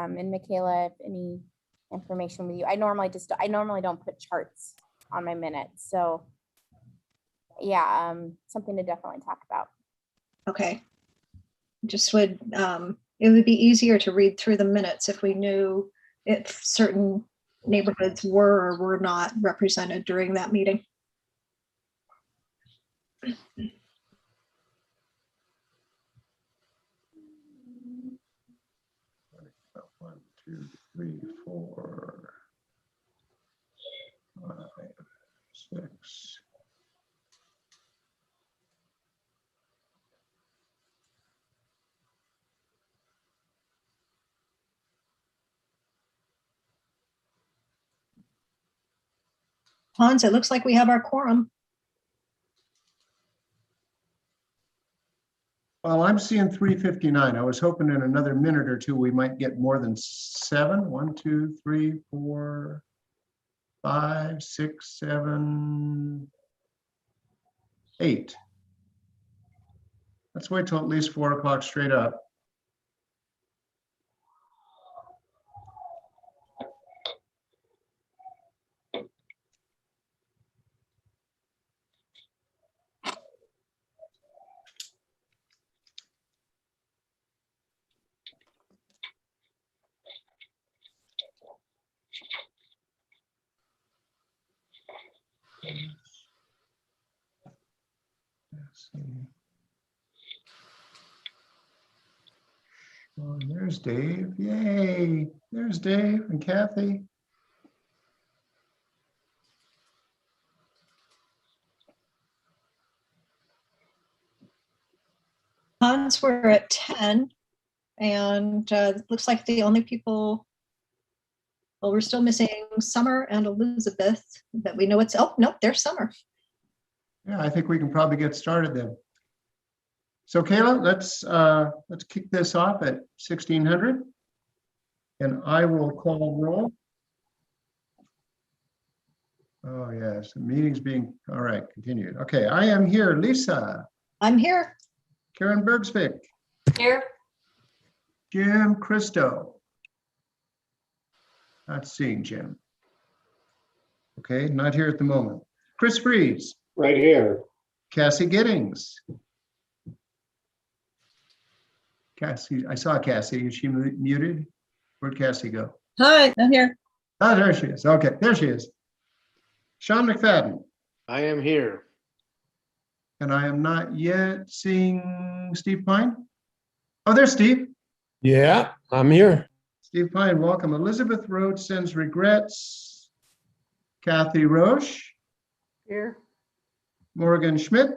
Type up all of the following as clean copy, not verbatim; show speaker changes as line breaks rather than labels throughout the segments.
And Michaela, if any information with you, I normally don't put charts on my minutes. So yeah, something to definitely talk about.
Okay. Just would, it would be easier to read through the minutes if we knew if certain neighborhoods were or were not represented during that meeting.
One, two, three, four, 5, 6.
Hans, it looks like we have our quorum.
Well, I'm seeing 3:59. I was hoping in another minute or two, we might get more than 7. 1, 2, 3, 4, 5, 6, 7, 8. Let's wait till at least 4 o'clock straight up. Let's see. Oh, there's Dave. Yay. There's Dave and Kathy.
Hans, we're at 10, and looks like the only people, well, we're still missing Summer and Elizabeth, but we know it's, oh, nope, there's Summer.
Yeah, I think we can probably get started then. So Kayla, let's kick this off at 1600, and I will call roll. Oh yes, the meeting's being, all right, continued. Okay, I am here. Lisa.
I'm here.
Karen Bergsvik.
Here.
Jim Christo. Not seeing Jim. Okay, not here at the moment. Chris Freeze.
Right here.
Cassie Giddings. Cassie, I saw Cassie. Is she muted? Where'd Cassie go?
Hi, I'm here.
Oh, there she is. Okay, there she is. Sean McFadden.
I am here.
And I am not yet seeing Steve Pine. Oh, there's Steve.
Yeah, I'm here.
Steve Pine, welcome. Elizabeth Rhodes sends regrets. Kathy Roche.
Here.
Morgan Schmidt.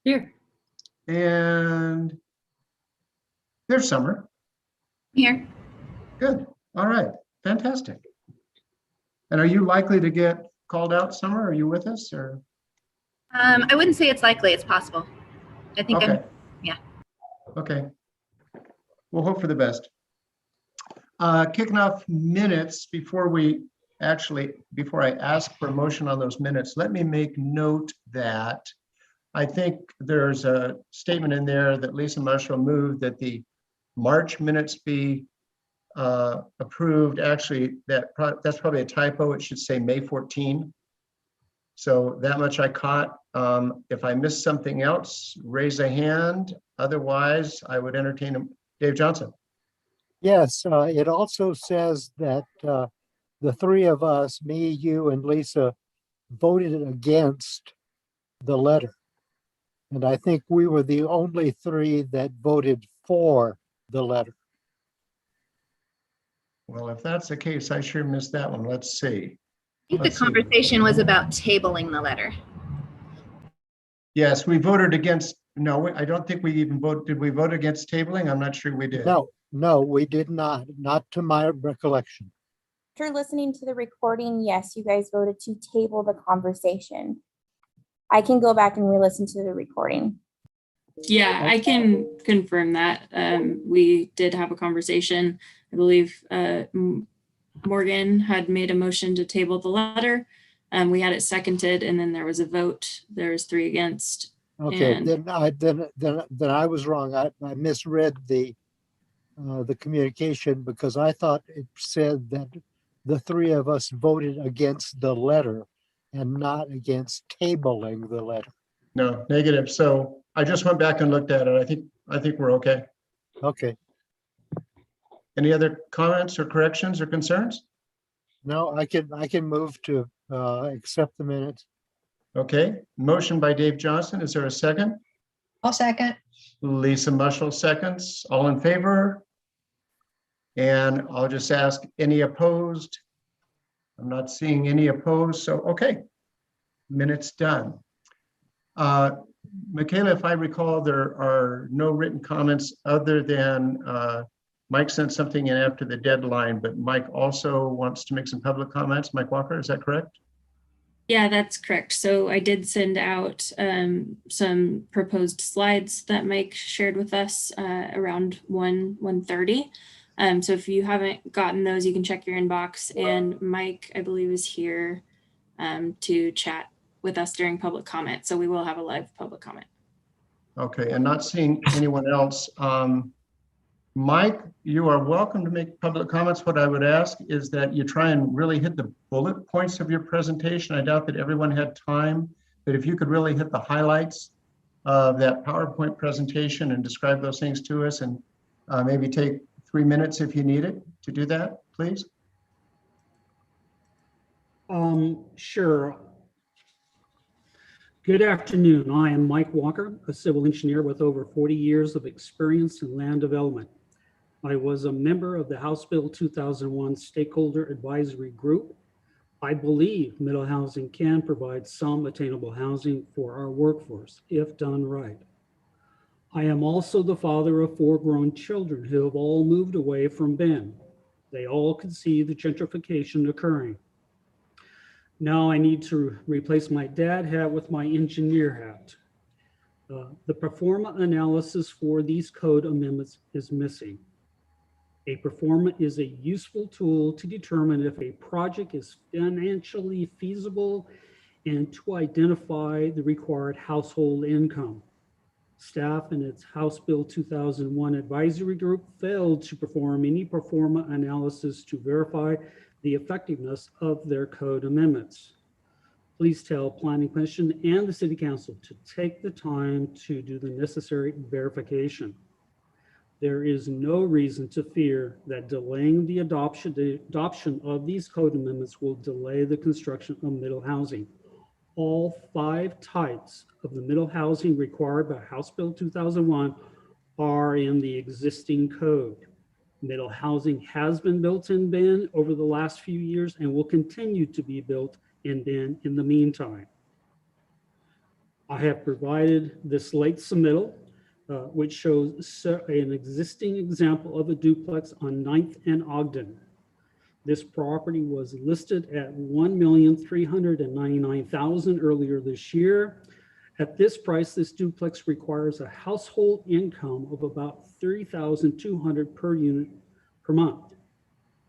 Here.
And there's Summer.
Here.
Good. All right. Fantastic. And are you likely to get called out, Summer? Are you with us or?
I wouldn't say it's likely, it's possible. I think
Okay.
yeah.
Okay. We'll hope for the best. Kicking off minutes before I ask for a motion on those minutes, let me make note that I think there's a statement in there that Lisa Marshall moved that the March minutes be approved. Actually, that's probably a typo. It should say May 14. So that much I caught. If I missed something else, raise a hand. Otherwise, I would entertain them. Dave Johnson.
Yes, it also says that the three of us, me, you, and Lisa, voted against the letter. And I think we were the only three that voted for the letter.
Well, if that's the case, I sure missed that one. Let's see.
I think
Let's
the
see.
conversation was about tabling the letter.
Yes, we voted against. No, I don't think we even voted. Did we vote against tabling? I'm not sure we did.
No, we did not to my recollection.
After listening to the recording, yes, you guys voted to table the conversation. I can go back and re-listen to the recording.
Yeah, I can confirm that. We did have a conversation. I believe Morgan had made a motion to table the letter. We had it seconded, and then there was a vote. There was 3 against.
Okay,
And-
then I was wrong. I misread the the communication because I thought it said that the three of us voted against the letter and not against tabling the letter.
No, negative. So I just went back and looked at it. I think we're okay.
Okay,
Any other comments or corrections or concerns?
no, I can move to accept the minutes.
Okay, motion by Dave Johnson. Is there a second?
I'll second.
Lisa Mushel seconds. All in favor? And I'll just ask, any opposed? I'm not seeing any opposed, so okay. Minutes done. Michaela, if I recall, there are no written comments other than Mike sent something in after the deadline, but Mike also wants to make some public comments. Mike Walker, is that correct?
Yeah, that's correct. So I did send out some proposed slides that Mike shared with us around 1:30. So if you haven't gotten those, you can check your inbox. And Mike, I believe, is here to chat with us during public comment. So we will have a live public comment.
Okay, and not seeing anyone else. Mike, you are welcome to make public comments. What I would ask is that you try and really hit the bullet points of your presentation. I doubt that everyone had time, but if you could really hit the highlights of that PowerPoint presentation and describe those things to us, and maybe take 3 minutes if you need it to do that, please.
Sure. Good afternoon. I am Mike Walker, a civil engineer with over 40 years of experience in land development. I was a member of the House Bill 2001 Stakeholder Advisory Group. I believe middle housing can provide some attainable housing for our workforce if done right. I am also the father of 4 grown children who have all moved away from Bend. They all could see the gentrification occurring. Now I need to replace my dad hat with my engineer hat. The performa analysis for these code amendments is missing. A performa is a useful tool to determine if a project is financially feasible and to identify the required household income. Staff in its House Bill 2001 advisory group failed to perform any performa analysis to verify the effectiveness of their code amendments. Please tell Planning Commission and the City Council to take the time to do the necessary verification. There is no reason to fear that delaying the adoption of these code amendments will delay the construction of middle housing. All 5 types of the middle housing required by House Bill 2001 are in the existing code. Middle housing has been built in Bend over the last few years and will continue to be built in Bend in the meantime. I have provided this late submittal, which shows an existing example of a duplex on 9th and Ogden. This property was listed at $1,399,000 earlier this year. At this price, this duplex requires a household income of about $3,200 per unit per month.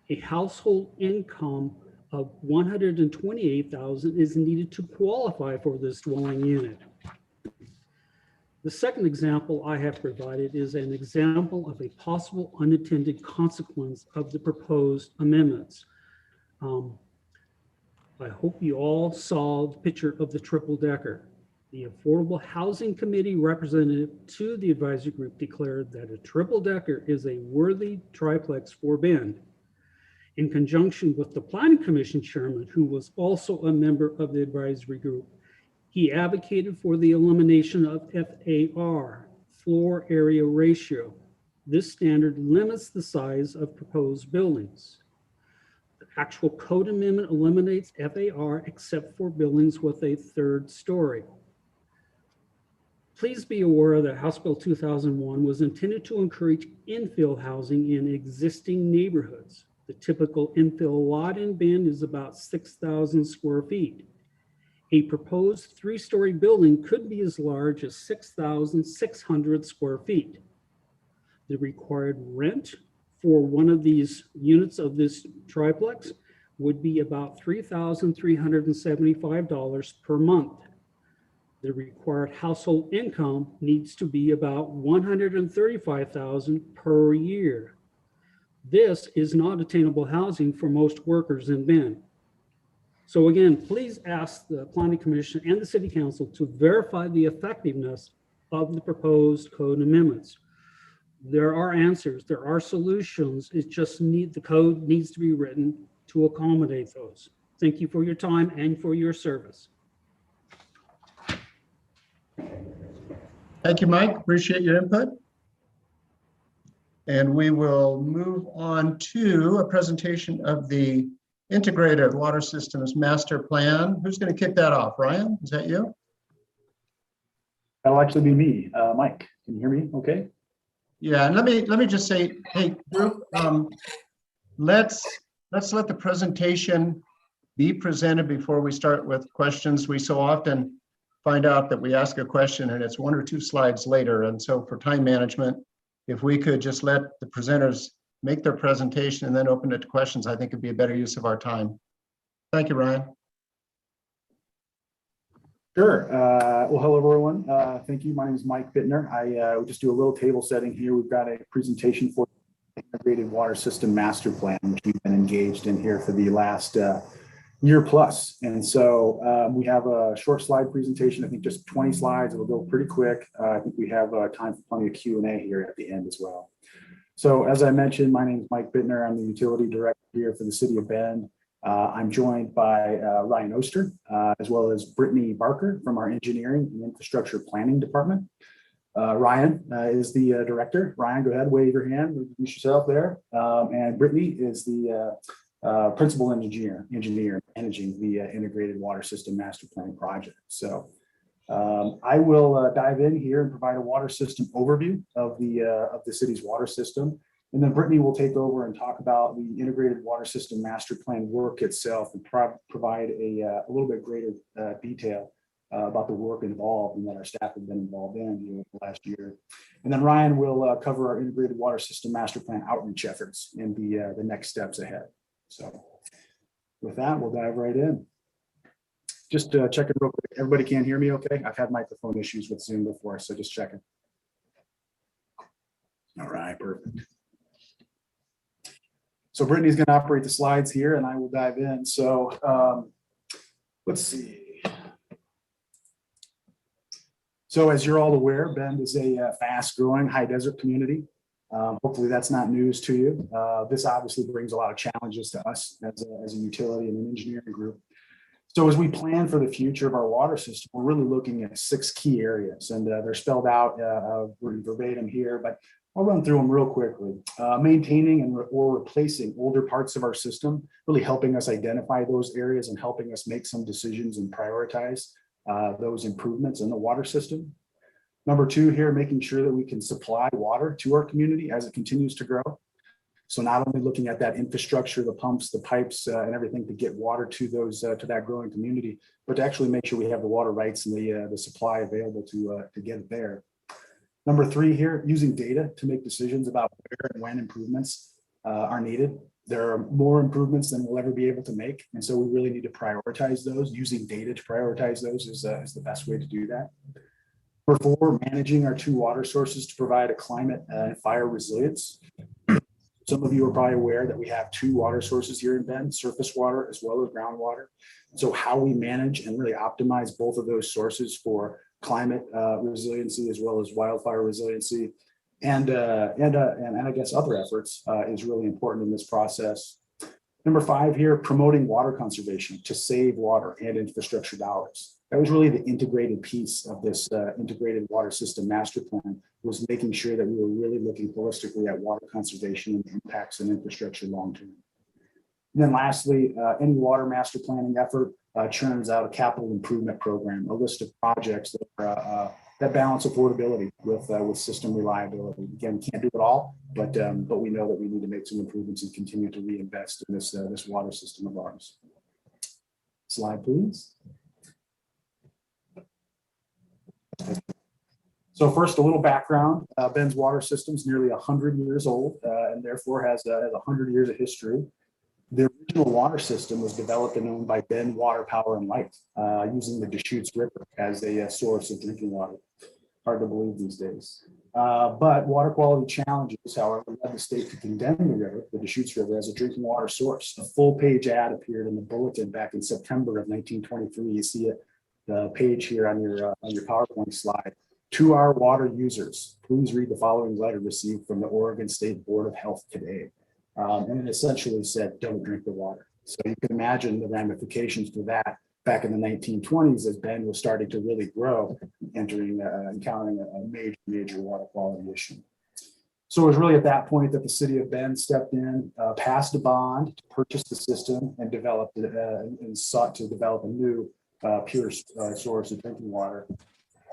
A household income of $128,000 is needed to qualify for this dwelling unit. The second example I have provided is an example of a possible unintended consequence of the proposed amendments. I hope you all saw the picture of the triple decker. The Affordable Housing Committee representative to the advisory group declared that a triple decker is a worthy triplex for Bend. In conjunction with the Planning Commission chairman, who was also a member of the advisory group, he advocated for the elimination of FAR, floor area ratio. This standard limits the size of proposed buildings. The actual code amendment eliminates FAR except for buildings with a 3rd story. Please be aware that House Bill 2001 was intended to encourage infill housing in existing neighborhoods. The typical infill lot in Bend is about 6,000 square feet. A proposed 3-story building could be as large as 6,600 square feet. The required rent for one of these units of this triplex would be about $3,375 per month. The required household income needs to be about $135,000 per year. This is not attainable housing for most workers in Bend. So again, please ask the Planning Commission and the City Council to verify the effectiveness of the proposed code amendments. There are answers, there are solutions. The code needs to be written to accommodate those. Thank you for your time and for your service.
Thank you, Mike. Appreciate your input. And we will move on to a presentation of the Integrated Water Systems Master Plan. Who's going to kick that off? Ryan, is that you?
That'll actually be me, Mike. Can you hear me okay?
Yeah, and let me just say, hey, group, let's let the presentation be presented before we start with questions. We so often find out that we ask a question and it's 1 or 2 slides later. And so for time management, if we could just let the presenters make their presentation and then open it to questions, I think it'd be a better use of our time. Thank you, Ryan.
Sure. Well, hello, everyone. Thank you. My name is Mike Bittner. I will just do a little table setting here. We've got a presentation for the Integrated Water System Master Plan, which we've been engaged in here for the last year plus. And so we have a short slide presentation, I think just 20 slides. It'll go pretty quick. I think we have time for plenty of Q&A here at the end as well. So as I mentioned, my name is Mike Bittner. I'm the utility director here for the city of Bend. I'm joined by Ryan Oster, as well as Brittany Barker from our engineering and infrastructure planning department. Ryan is the director. Ryan, go ahead, wave your hand, introduce yourself there. And Brittany is the principal engineer managing the Integrated Water System Master Plan project. So I will dive in here and provide a water system overview of the city's water system. And then Brittany will take over and talk about the Integrated Water System Master Plan work itself and provide a little bit greater detail about the work involved and that our staff have been involved in here the last year. And then Ryan will cover our Integrated Water System Master Plan outreach efforts and the next steps ahead. So with that, we'll dive right in. Just checking real quick. Everybody can hear me okay? I've had microphone issues with Zoom before, so just checking. All right, perfect. So Brittany's going to operate the slides here and I will dive in. So let's see. So as you're all aware, Bend is a fast growing high desert community. Hopefully that's not news to you. This obviously brings a lot of challenges to us as a utility and an engineering group. So as we plan for the future of our water system, we're really looking at 6 key areas and they're spelled out verbatim here, but I'll run through them real quickly. Maintaining or replacing older parts of our system, really helping us identify those areas and helping us make some decisions and prioritize those improvements in the water system. Number 2 here, making sure that we can supply water to our community as it continues to grow. So not only looking at that infrastructure, the pumps, the pipes, and everything to get water to those to that growing community, but to actually make sure we have the water rights and the supply available to get it there. Number 3 here, using data to make decisions about where and when improvements are needed. There are more improvements than we'll ever be able to make. And so we really need to prioritize those. Using data to prioritize those is the best way to do that. Number 4, managing our 2 water sources to provide a climate and fire resilience. Some of you are probably aware that we have 2 water sources here in Bend, surface water as well as groundwater. So how we manage and really optimize both of those sources for climate resiliency as well as wildfire resiliency and I guess other efforts is really important in this process. Number 5 here, promoting water conservation to save water and infrastructure dollars. That was really the integrated piece of this Integrated Water System Master Plan, was making sure that we were really looking holistically at water conservation and impacts on infrastructure long-term. And then lastly, any water master planning effort churns out a capital improvement program, a list of projects that balance affordability with system reliability. Again, can't do it all, but we know that we need to make some improvements and continue to reinvest in this water system of ours. Slide, please. So first, a little background. Bend's water system is nearly 100 years old and therefore has 100 years of history. The original water system was developed and owned by Bend Water, Power, and Light, using the Deschutes River as a source of drinking water. Hard to believe these days. But water quality challenges, however, led the state to condemn the river, the Deschutes River, as a drinking water source. A full-page ad appeared in the bulletin back in September of 1923. You see it, the page here on your PowerPoint slide. To our water users, please read the following letter received from the Oregon State Board of Health today. And it essentially said, don't drink the water. So you can imagine the ramifications for that back in the 1920s as Bend was starting to really grow, encountering a major water quality issue. So it was really at that point that the city of Bend stepped in, passed a bond to purchase the system and developed it, and sought to develop a new pure source of drinking water.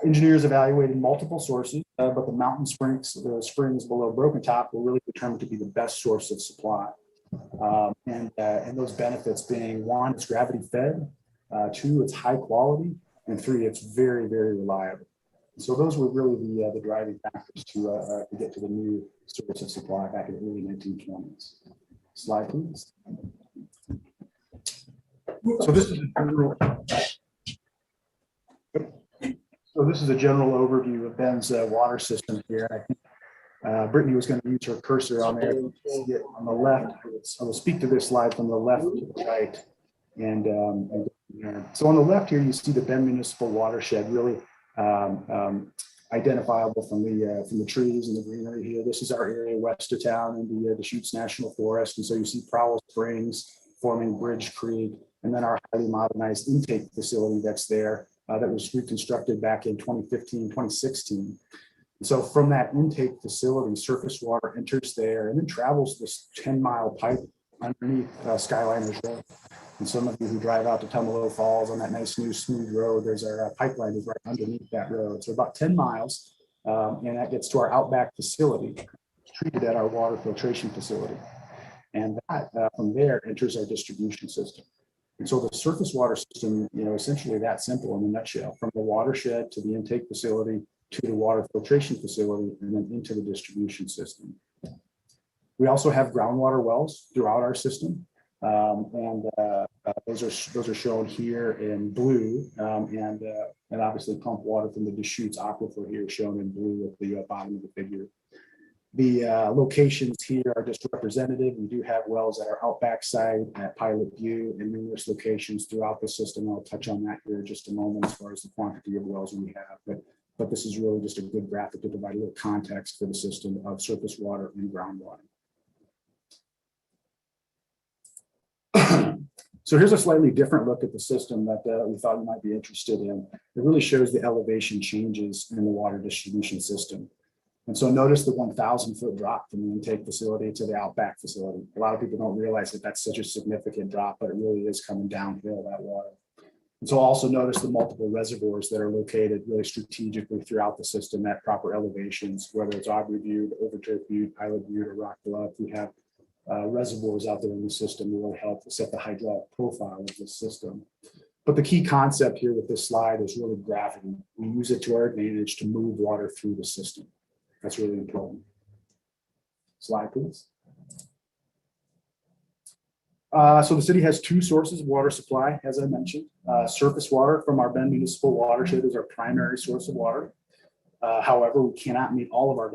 Engineers evaluated multiple sources, but the mountain springs below Broken Top were really determined to be the best source of supply. And those benefits being, one, it's gravity fed, two, it's high quality, and three, it's very, very reliable. So those were really the driving factors to get to the new source of supply back in the early 1920s. Slide, please. So this is a general overview of Bend's water system here. I think Brittany was going to use her cursor on there. See it on the left. I will speak to this slide from the left to the right. And so on the left here, you see the Bend Municipal Watershed, really identifiable from the trees and the greenery here. This is our area west of town in the Deschutes National Forest. And so you see Prowell Springs forming Bridge Creek, and then our highly modernized intake facility that's there. That was reconstructed back in 2015, 2016. And so from that intake facility, surface water enters there and then travels this 10-mile pipe underneath Skyliners Road. And some of you who drive out to Tumalo Falls on that nice new smooth road, there's our pipeline is right underneath that road. So about 10 miles, and that gets to our Outback facility, treated at our water filtration facility. And that from there enters our distribution system. And so the surface water system, essentially that simple in a nutshell, from the watershed to the intake facility to the water filtration facility and then into the distribution system. We also have groundwater wells throughout our system. Those are shown here in blue, and obviously pump water from the Deschutes aquifer here shown in blue at the bottom of the figure. The locations here are just representative. We do have wells at our Outback site, at Pilot View, and numerous locations throughout the system. I'll touch on that here in just a moment as far as the quantity of wells we have. But this is really just a good graphic to provide a little context for the system of surface water and groundwater. So here's a slightly different look at the system that we thought you might be interested in. It really shows the elevation changes in the water distribution system. And so notice the 1,000-foot drop from the intake facility to the Outback facility. A lot of people don't realize that that's such a significant drop, but it really is coming downhill, that water. And so also notice the multiple reservoirs that are located really strategically throughout the system at proper elevations, whether it's Aubrey Butte, Overturf Butte, Pilot Butte, or Rock Bluff. We have reservoirs out there in the system that will help to set the hydraulic profile of the system. But the key concept here with this slide is really gravity. We use it to our advantage to move water through the system. That's really important. Slide, please. So the city has two sources of water supply, as I mentioned. Surface water from our Bend Municipal Watershed is our primary source of water. However, we cannot meet all of our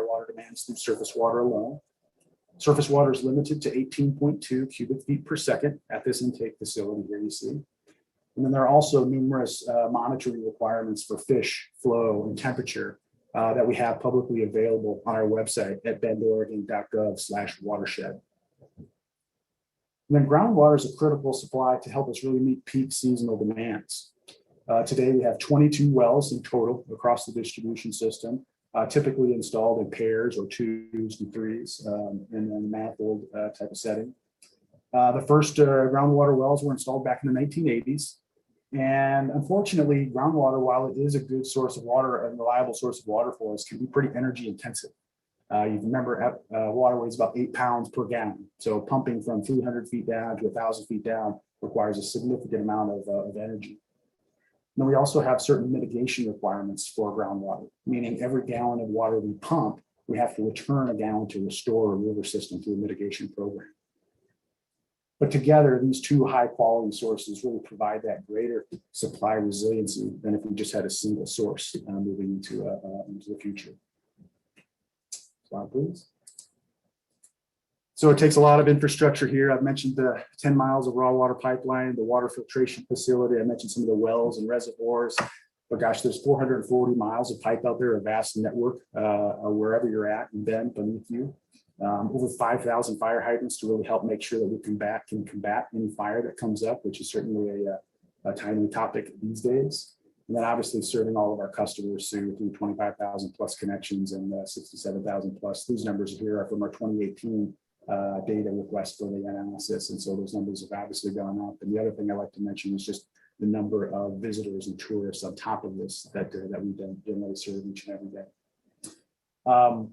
water demands through surface water alone. Surface water is limited to 18.2 cubic feet per second at this intake facility here you see. And then there are also numerous monitoring requirements for fish, flow, and temperature that we have publicly available on our website at bendoregon.gov/watershed. And then groundwater is a critical supply to help us really meet peak seasonal demands. Today, we have 22 wells in total across the distribution system, typically installed in pairs or twos and threes in a manifold type of setting. The first groundwater wells were installed back in the 1980s. And unfortunately, groundwater, while it is a good source of water, a reliable source of water for us, can be pretty energy intensive. You remember water weighs about 8 pounds per gallon. So pumping from 300 feet down to 1,000 feet down requires a significant amount of energy. And we also have certain mitigation requirements for groundwater, meaning every gallon of water we pump, we have to return a gallon to restore a river system through a mitigation program. But together, these two high quality sources really provide that greater supply resiliency than if we just had a single source moving into the future. Slide, please. So it takes a lot of infrastructure here. I've mentioned the 10 miles of raw water pipeline, the water filtration facility. I mentioned some of the wells and reservoirs. But gosh, there's 440 miles of pipe out there, a vast network wherever you're at and Bend beneath you. Over 5,000 fire hydrants to really help make sure that we can combat any fire that comes up, which is certainly a timely topic these days. And then obviously serving all of our customers through 25,000 plus connections and 67,000 plus. These numbers here are from our 2018 data request for the analysis. And so those numbers have obviously gone up. And the other thing I like to mention is just the number of visitors and tourists on top of this that we generally serve each and every day.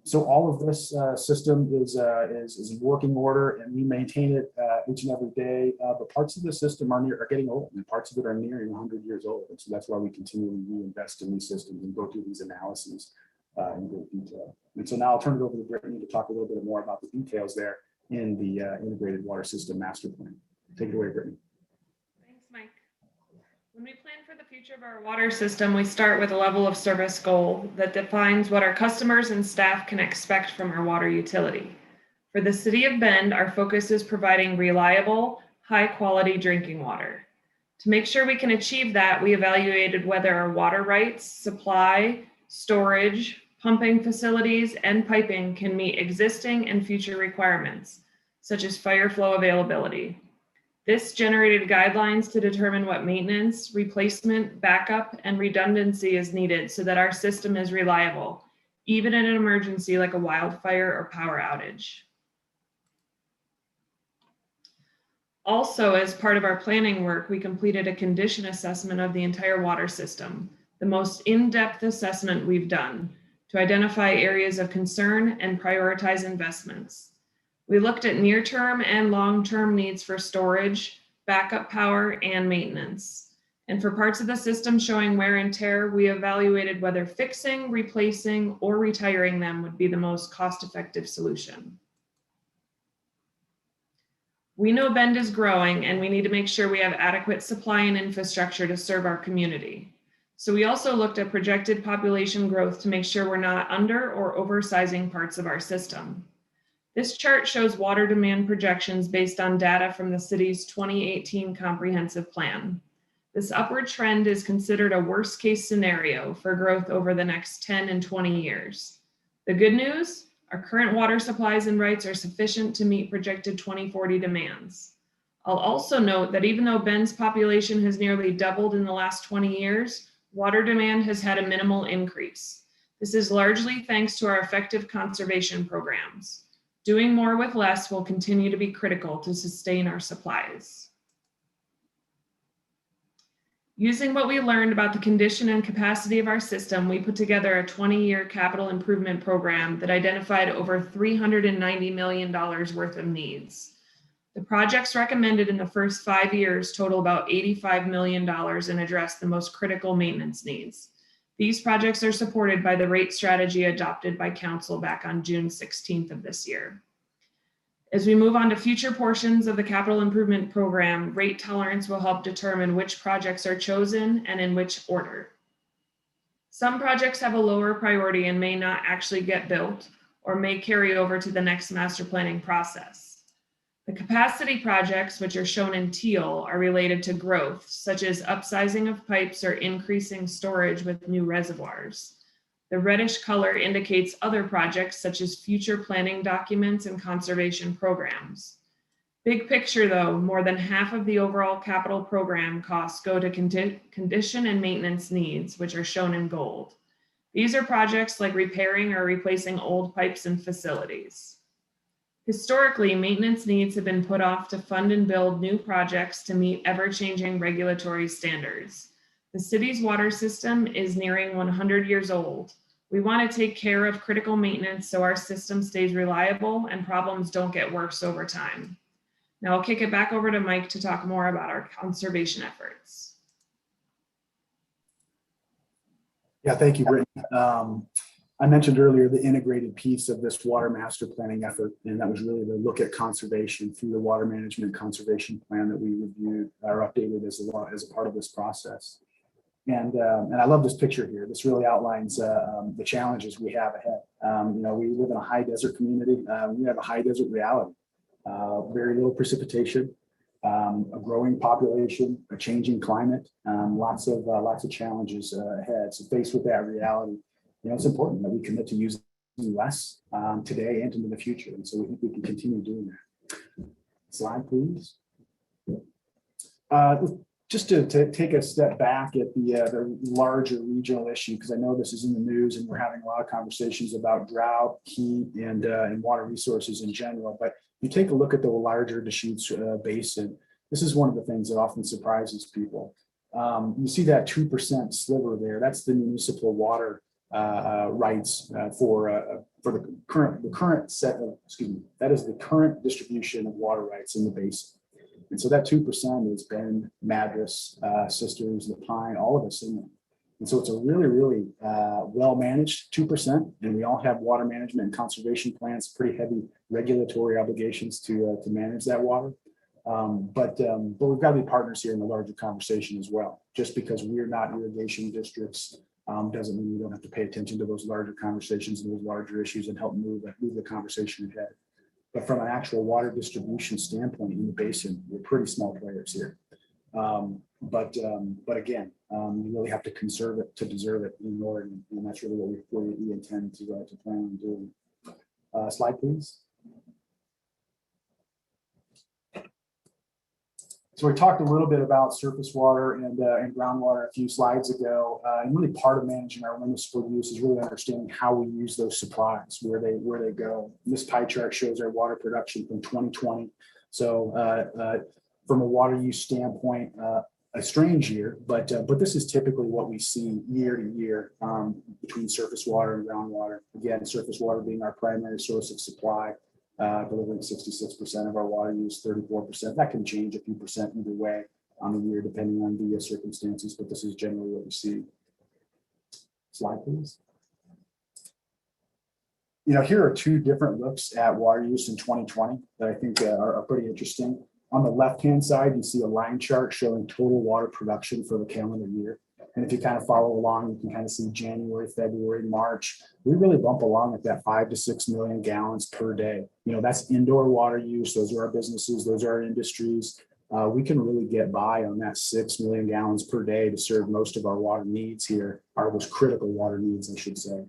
So all of this system is in working order, and we maintain it each and every day. But parts of the system are getting old, and parts of it are nearing 100 years old. And so that's why we continually reinvest in these systems and go through these analyses in great detail. And so now I'll turn it over to Brittany to talk a little bit more about the details there in the Integrated Water System Master Plan. Take it away, Brittany.
Thanks, Mike. When we plan for the future of our water system, we start with a level of service goal that defines what our customers and staff can expect from our water utility. For the City of Bend, our focus is providing reliable, high-quality drinking water. To make sure we can achieve that, we evaluated whether our water rights, supply, storage, pumping facilities, and piping can meet existing and future requirements, such as fire flow availability. This generated guidelines to determine what maintenance, replacement, backup, and redundancy is needed so that our system is reliable, even in an emergency like a wildfire or power outage. Also, as part of our planning work, we completed a condition assessment of the entire water system, the most in-depth assessment we've done, to identify areas of concern and prioritize investments. We looked at near-term and long-term needs for storage, backup power, and maintenance. And for parts of the system showing wear and tear, we evaluated whether fixing, replacing, or retiring them would be the most cost-effective solution. We know Bend is growing, and we need to make sure we have adequate supply and infrastructure to serve our community. So we also looked at projected population growth to make sure we're not under or oversizing parts of our system. This chart shows water demand projections based on data from the city's 2018 comprehensive plan. This upward trend is considered a worst case scenario for growth over the next 10 and 20 years. The good news, our current water supplies and rights are sufficient to meet projected 2040 demands. I'll also note that even though Bend's population has nearly doubled in the last 20 years, water demand has had a minimal increase. This is largely thanks to our effective conservation programs. Doing more with less will continue to be critical to sustain our supplies. Using what we learned about the condition and capacity of our system, we put together a 20-year capital improvement program that identified over $390 million worth of needs. The projects recommended in the first 5 years total about $85 million and address the most critical maintenance needs. These projects are supported by the rate strategy adopted by Council back on June 16th of this year. As we move on to future portions of the capital improvement program, rate tolerance will help determine which projects are chosen and in which order. Some projects have a lower priority and may not actually get built or may carry over to the next master planning process. The capacity projects, which are shown in teal, are related to growth, such as upsizing of pipes or increasing storage with new reservoirs. The reddish color indicates other projects, such as future planning documents and conservation programs. Big picture, though, more than half of the overall capital program costs go to condition and maintenance needs, which are shown in gold. These are projects like repairing or replacing old pipes and facilities. Historically, maintenance needs have been put off to fund and build new projects to meet ever-changing regulatory standards. The city's water system is nearing 100 years old. We want to take care of critical maintenance so our system stays reliable and problems don't get worse over time. Now I'll kick it back over to Mike to talk more about our conservation efforts.
Yeah, thank you, Brittany. I mentioned earlier the integrated piece of this water master planning effort, and that was really to look at conservation through the water management conservation plan that we reviewed or updated as a part of this process. And I love this picture here. This really outlines the challenges we have ahead. We live in a high desert community. We have a high desert reality. Very little precipitation, a growing population, a changing climate, lots of challenges ahead. So faced with that reality, it's important that we commit to using less today and into the future. And so we think we can continue doing that. Slide, please. Just to take a step back at the larger regional issue, because I know this is in the news and we're having a lot of conversations about drought, heat, and water resources in general. But you take a look at the larger Deschutes Basin, this is one of the things that often surprises people. You see that 2% sliver there. That's the municipal water rights for the current set of, that is the current distribution of water rights in the basin. And so that 2% is Bend, Madras, Sisters, the Pine, all of us in there. And so it's a really, really well-managed 2%. And we all have water management and conservation plans, pretty heavy regulatory obligations to manage that water. But we've got to be partners here in the larger conversation as well. Just because we're not irrigation districts doesn't mean we don't have to pay attention to those larger conversations and those larger issues and help move the conversation ahead. But from an actual water distribution standpoint in the basin, we're pretty small players here. But again, you really have to conserve it to deserve it in Oregon, and that's really what we intend to plan on doing. Slide, please. So we talked a little bit about surface water and groundwater a few slides ago, and really part of managing our municipal use is really understanding how we use those supplies, where they go. This pie chart shows our water production from 2020. So from a water use standpoint, a strange year, but this is typically what we see year to year between surface water and groundwater. Again, surface water being our primary source of supply. Delivering 66% of our water use, 34%. That can change a few percent either way on the year, depending on the circumstances, but this is generally what we see. Slide, please. Here are two different looks at water use in 2020 that I think are pretty interesting. On the left-hand side, you see a line chart showing total water production for the calendar year. And if you kind of follow along, you can kind of see January, February, March. We really bump along at that 5 to 6 million gallons per day. That's indoor water use. Those are our businesses. Those are our industries. We can really get by on that 6 million gallons per day to serve most of our water needs here, our most critical water needs, I should say.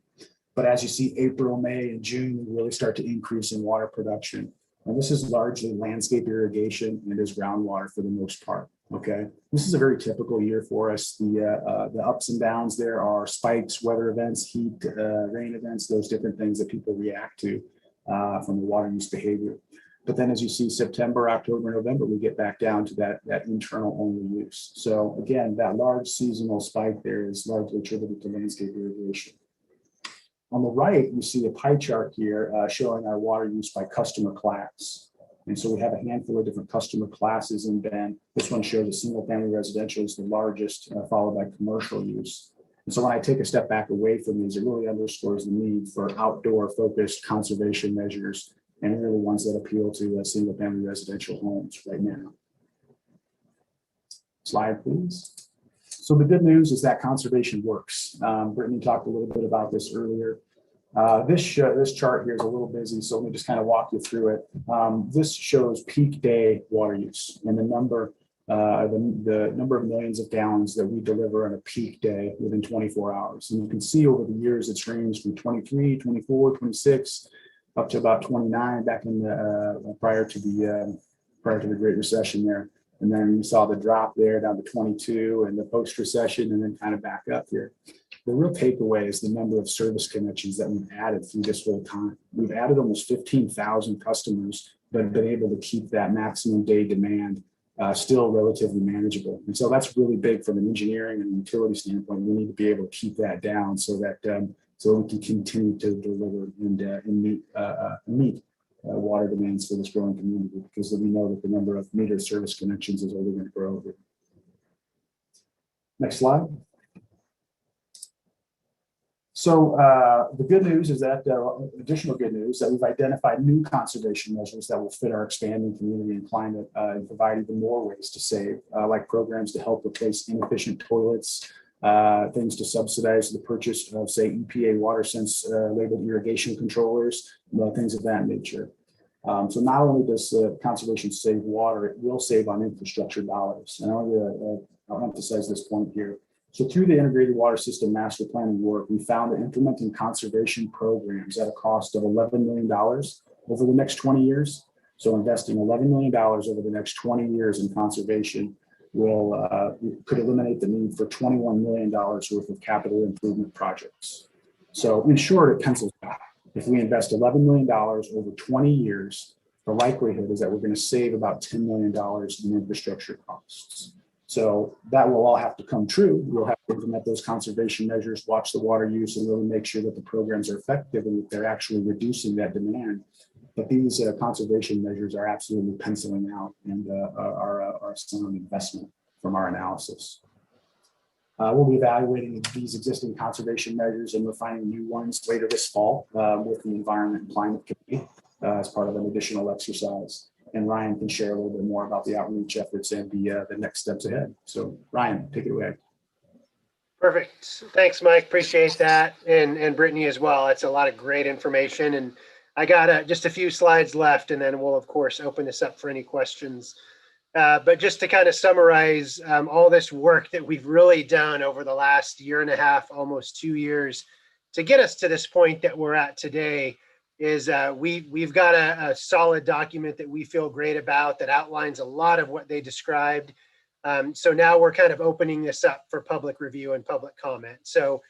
But as you see, April, May, and June, we really start to increase in water production. And this is largely landscape irrigation and is groundwater for the most part. Okay, this is a very typical year for us. The ups and downs there are spikes, weather events, heat, rain events, those different things that people react to from the water use behavior. But then as you see September, October, November, we get back down to that internal only use. So again, that large seasonal spike there is largely attributed to landscape irrigation. On the right, you see a pie chart here showing our water use by customer class. And so we have a handful of different customer classes in Bend. This one shows a single family residential is the largest, followed by commercial use. And so when I take a step back away from these, it really underscores the need for outdoor focused conservation measures and really ones that appeal to single family residential homes right now. Slide, please. So the good news is that conservation works. Brittany talked a little bit about this earlier. This chart here is a little busy, so let me just kind of walk you through it. This shows peak day water use and the number of millions of gallons that we deliver on a peak day within 24 hours. And you can see over the years, it's ranged from 23, 24, 26, up to about 29 back in the prior to the Great Recession there. And then you saw the drop there down to 22 and the post-recession and then kind of back up here. The real takeaway is the number of service connections that we've added through this whole time. We've added almost 15,000 customers, but been able to keep that maximum day demand still relatively manageable. And so that's really big from an engineering and utility standpoint. We need to be able to keep that down so that we can continue to deliver and meet water demands for this growing community, because we know that the number of meter service connections is only going to grow. Next slide. So the good news is that additional good news that we've identified new conservation measures that will fit our expanding community and climate and provide even more ways to save, like programs to help replace inefficient toilets, things to subsidize the purchase of, say, EPA WaterSense labeled irrigation controllers, things of that nature. So not only does conservation save water, it will save on infrastructure dollars. And I'll emphasize this point here. So through the integrated water system master planning work, we found that implementing conservation programs at a cost of $11 million over the next 20 years. So investing $11 million over the next 20 years in conservation could eliminate the need for $21 million worth of capital improvement projects. So in short, it pencils out. If we invest $11 million over 20 years, the likelihood is that we're going to save about $10 million in infrastructure costs. So that will all have to come true. We'll have to implement those conservation measures, watch the water use, and really make sure that the programs are effective and that they're actually reducing that demand. But these conservation measures are absolutely penciling out and are a sound investment from our analysis. We'll be evaluating these existing conservation measures and refining new ones later this fall with the Environment and Climate Committee as part of an additional exercise. And Ryan can share a little bit more about the outreach efforts and the next steps ahead. So Ryan, take it away.
Perfect. Thanks, Mike. Appreciate that. And Brittany as well. It's a lot of great information. And I got just a few slides left, and then we'll, of course, open this up for any questions. But just to kind of summarize all this work that we've really done over the last year and a half, almost 2 years, to get us to this point that we're at today, is we've got a solid document that we feel great about that outlines a lot of what they described. So now we're kind of opening this up for public review and public comment. So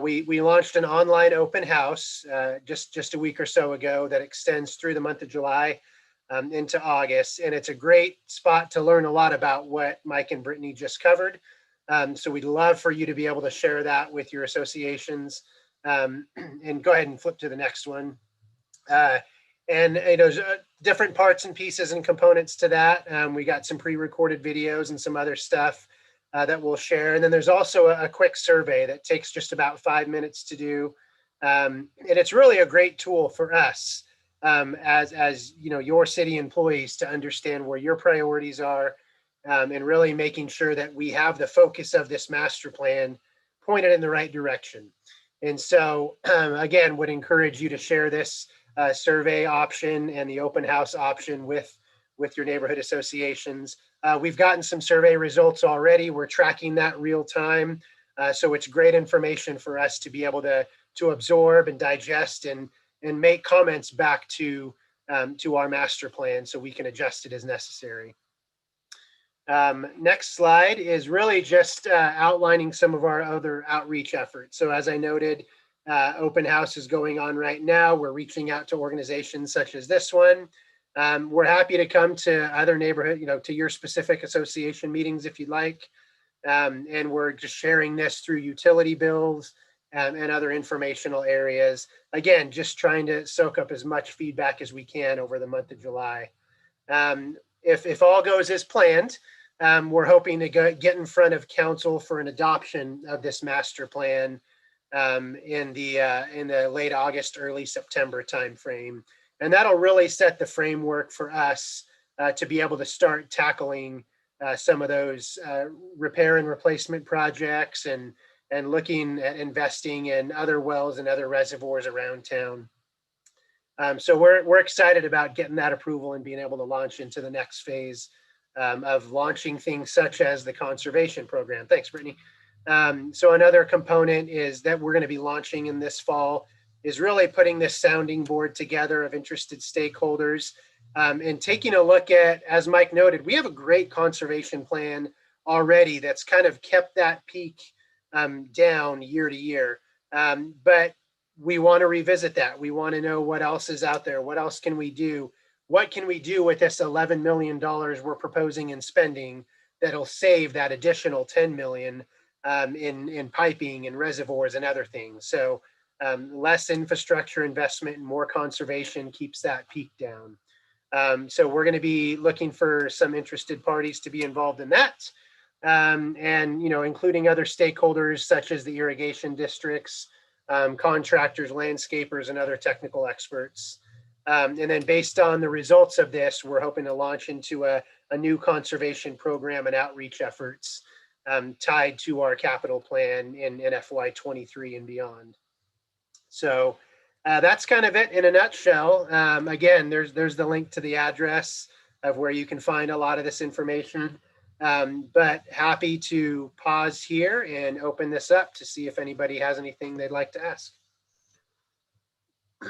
we launched an online open house just a week or so ago that extends through the month of July into August. And it's a great spot to learn a lot about what Mike and Brittany just covered. So we'd love for you to be able to share that with your associations. And go ahead and flip to the next one. And there's different parts and pieces and components to that. We got some pre-recorded videos and some other stuff that we'll share. And then there's also a quick survey that takes just about 5 minutes to do. And it's really a great tool for us as you know, your city employees to understand where your priorities are and really making sure that we have the focus of this master plan pointed in the right direction. And so again, would encourage you to share this survey option and the open house option with your neighborhood associations. We've gotten some survey results already. We're tracking that real time. So it's great information for us to be able to absorb and digest and make comments back to our master plan so we can adjust it as necessary. Next slide is really just outlining some of our other outreach efforts. So as I noted, open house is going on right now. We're reaching out to organizations such as this one. We're happy to come to other neighborhood, to your specific association meetings if you'd like. And we're just sharing this through utility bills and other informational areas. Again, just trying to soak up as much feedback as we can over the month of July. If all goes as planned, we're hoping to get in front of council for an adoption of this master plan in the late August, early September timeframe. And that'll really set the framework for us to be able to start tackling some of those repair and replacement projects and looking at investing in other wells and other reservoirs around town. So we're excited about getting that approval and being able to launch into the next phase of launching things such as the conservation program. Thanks, Brittany. So another component is that we're going to be launching in this fall is really putting this sounding board together of interested stakeholders and taking a look at, as Mike noted, we have a great conservation plan already that's kind of kept that peak down year to year. But we want to revisit that. We want to know what else is out there. What else can we do? What can we do with this $11 million we're proposing in spending that'll save that additional $10 million in piping and reservoirs and other things? So less infrastructure investment and more conservation keeps that peak down. So we're going to be looking for some interested parties to be involved in that. And, including other stakeholders such as the irrigation districts, contractors, landscapers, and other technical experts. And then based on the results of this, we're hoping to launch into a new conservation program and outreach efforts tied to our capital plan in FY23 and beyond. So that's kind of it in a nutshell. Again, there's the link to the address of where you can find a lot of this information. But happy to pause here and open this up to see if anybody has anything they'd like to ask.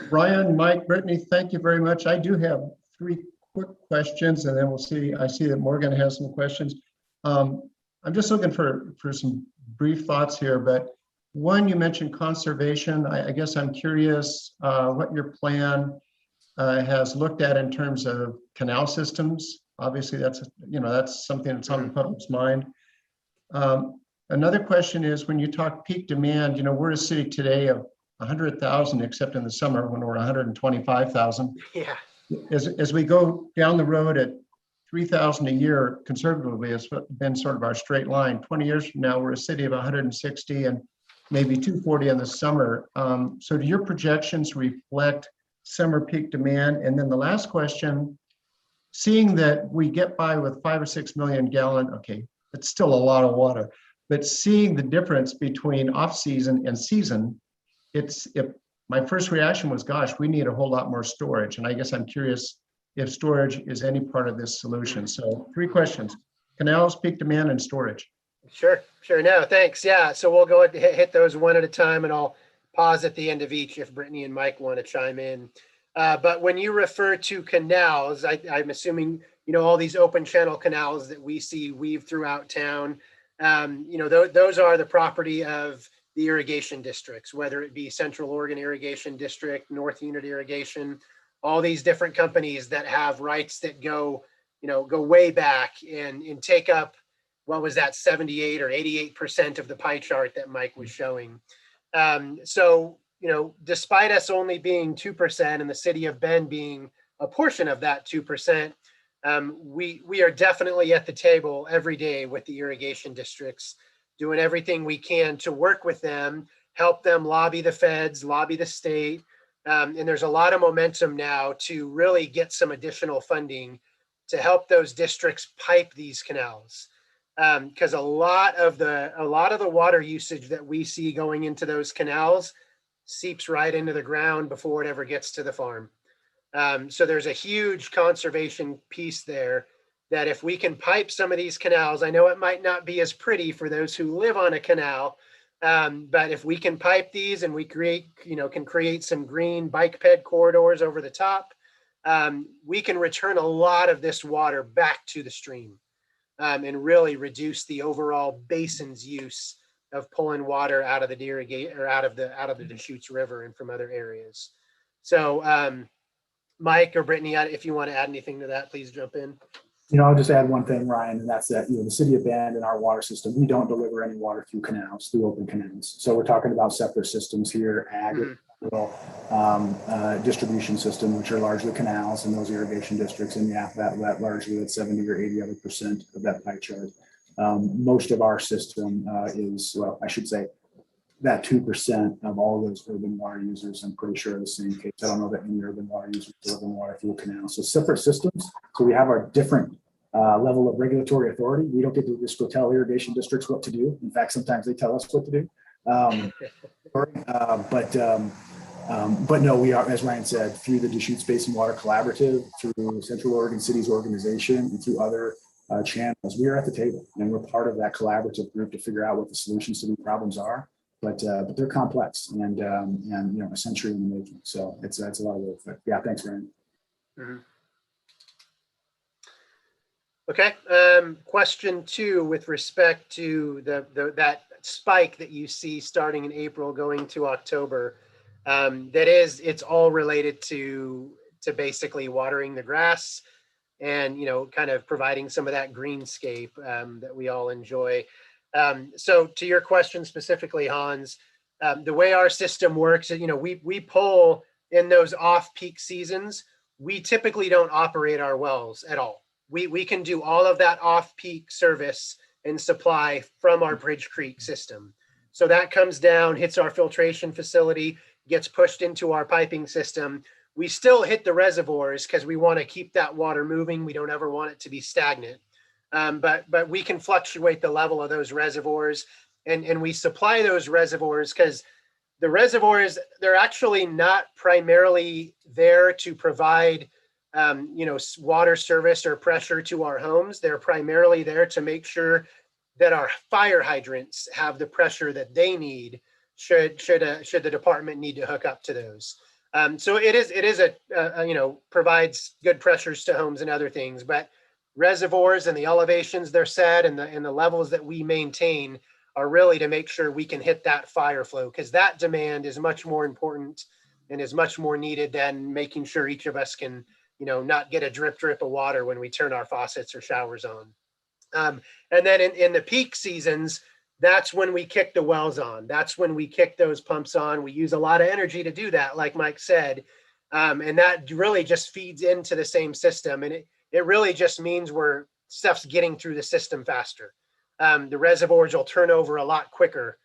Brian, Mike, Brittany, thank you very much. I do have 3 quick questions, and then we'll see. I see that Morgan has some questions. I'm just looking for some brief thoughts here, but one, you mentioned conservation. I guess I'm curious what your plan has looked at in terms of canal systems. Obviously, that's something that's on the public's mind. Another question is, when you talk peak demand, we're a city today of 100,000, except in the summer when we're 125,000.
Yeah.
As we go down the road at 3,000 a year, conservatively, it's been sort of our straight line. 20 years from now, we're a city of 160 and maybe 240 in the summer. So do your projections reflect summer peak demand? And then the last question, seeing that we get by with 5 or 6 million gallon, okay, it's still a lot of water, but seeing the difference between off-season and season, my first reaction was, gosh, we need a whole lot more storage. And I guess I'm curious if storage is any part of this solution. So 3 questions: canals, peak demand, and storage.
Sure. No, thanks. Yeah. So we'll go ahead and hit those one at a time, and I'll pause at the end of each if Brittany and Mike want to chime in. But when you refer to canals, I'm assuming, all these open channel canals that we see weave throughout town, those are the property of the irrigation districts, whether it be Central Oregon Irrigation District, North Unit Irrigation, all these different companies that have rights that go way back and take up, what was that, 78 or 88% of the pie chart that Mike was showing. So, despite us only being 2% and the city of Bend being a portion of that 2%, we are definitely at the table every day with the irrigation districts, doing everything we can to work with them, help them lobby the feds, lobby the state. And there's a lot of momentum now to really get some additional funding to help those districts pipe these canals. Because a lot of the water usage that we see going into those canals seeps right into the ground before it ever gets to the farm. So there's a huge conservation piece there that if we can pipe some of these canals, I know it might not be as pretty for those who live on a canal, but if we can pipe these and we can create some green bike ped corridors over the top, we can return a lot of this water back to the stream. And really reduce the overall basin's use of pulling water out of the out of the Deschutes River and from other areas. So, Mike or Brittany, if you want to add anything to that, please jump in.
I'll just add one thing, Ryan, and that's that, the city of Bend and our water system, we don't deliver any water through canals, through open canals. So we're talking about separate systems here, distribution system, which are largely canals in those irrigation districts. And yeah, that largely at 70 or 80 other % of that pie chart. Most of our system is, well, I should say that 2% of all those urban water users, I'm pretty sure the same case. I don't know that any urban water users deliver water through a canal. So separate systems. So we have our different level of regulatory authority. We don't get to just go tell irrigation districts what to do. In fact, sometimes they tell us what to do. But no, we are, as Ryan said, through the Deschutes Basin Water Collaborative, through Central Oregon Cities Organization, and through other channels, we are at the table, and we're part of that collaborative group to figure out what the solutions to these problems are. But they're complex and a century in the making. So it's a lot of work. But yeah, thanks, Ryan.
Mm-hmm. Okay. Question 2, with respect to that spike that you see starting in April going to October. It's all related to basically watering the grass and, kind of providing some of that greenscape that we all enjoy. So to your question specifically, Hans, the way our system works, we pull in those off-peak seasons. We typically don't operate our wells at all. We can do all of that off-peak service and supply from our Bridge Creek system. So that comes down, hits our filtration facility, gets pushed into our piping system. We still hit the reservoirs because we want to keep that water moving. We don't ever want it to be stagnant. But we can fluctuate the level of those reservoirs, and we supply those reservoirs because the reservoirs, they're actually not primarily there to provide water service or pressure to our homes. They're primarily there to make sure that our fire hydrants have the pressure that they need should the department need to hook up to those. So it is provides good pressures to homes and other things, but reservoirs and the elevations they're set and the levels that we maintain are really to make sure we can hit that fire flow, because that demand is much more important and is much more needed than making sure each of us can, not get a drip of water when we turn our faucets or showers on. And then in the peak seasons, that's when we kick the wells on. That's when we kick those pumps on. We use a lot of energy to do that, like Mike said. And that really just feeds into the same system. And it really just means stuff's getting through the system faster. The reservoirs will turn over a lot quicker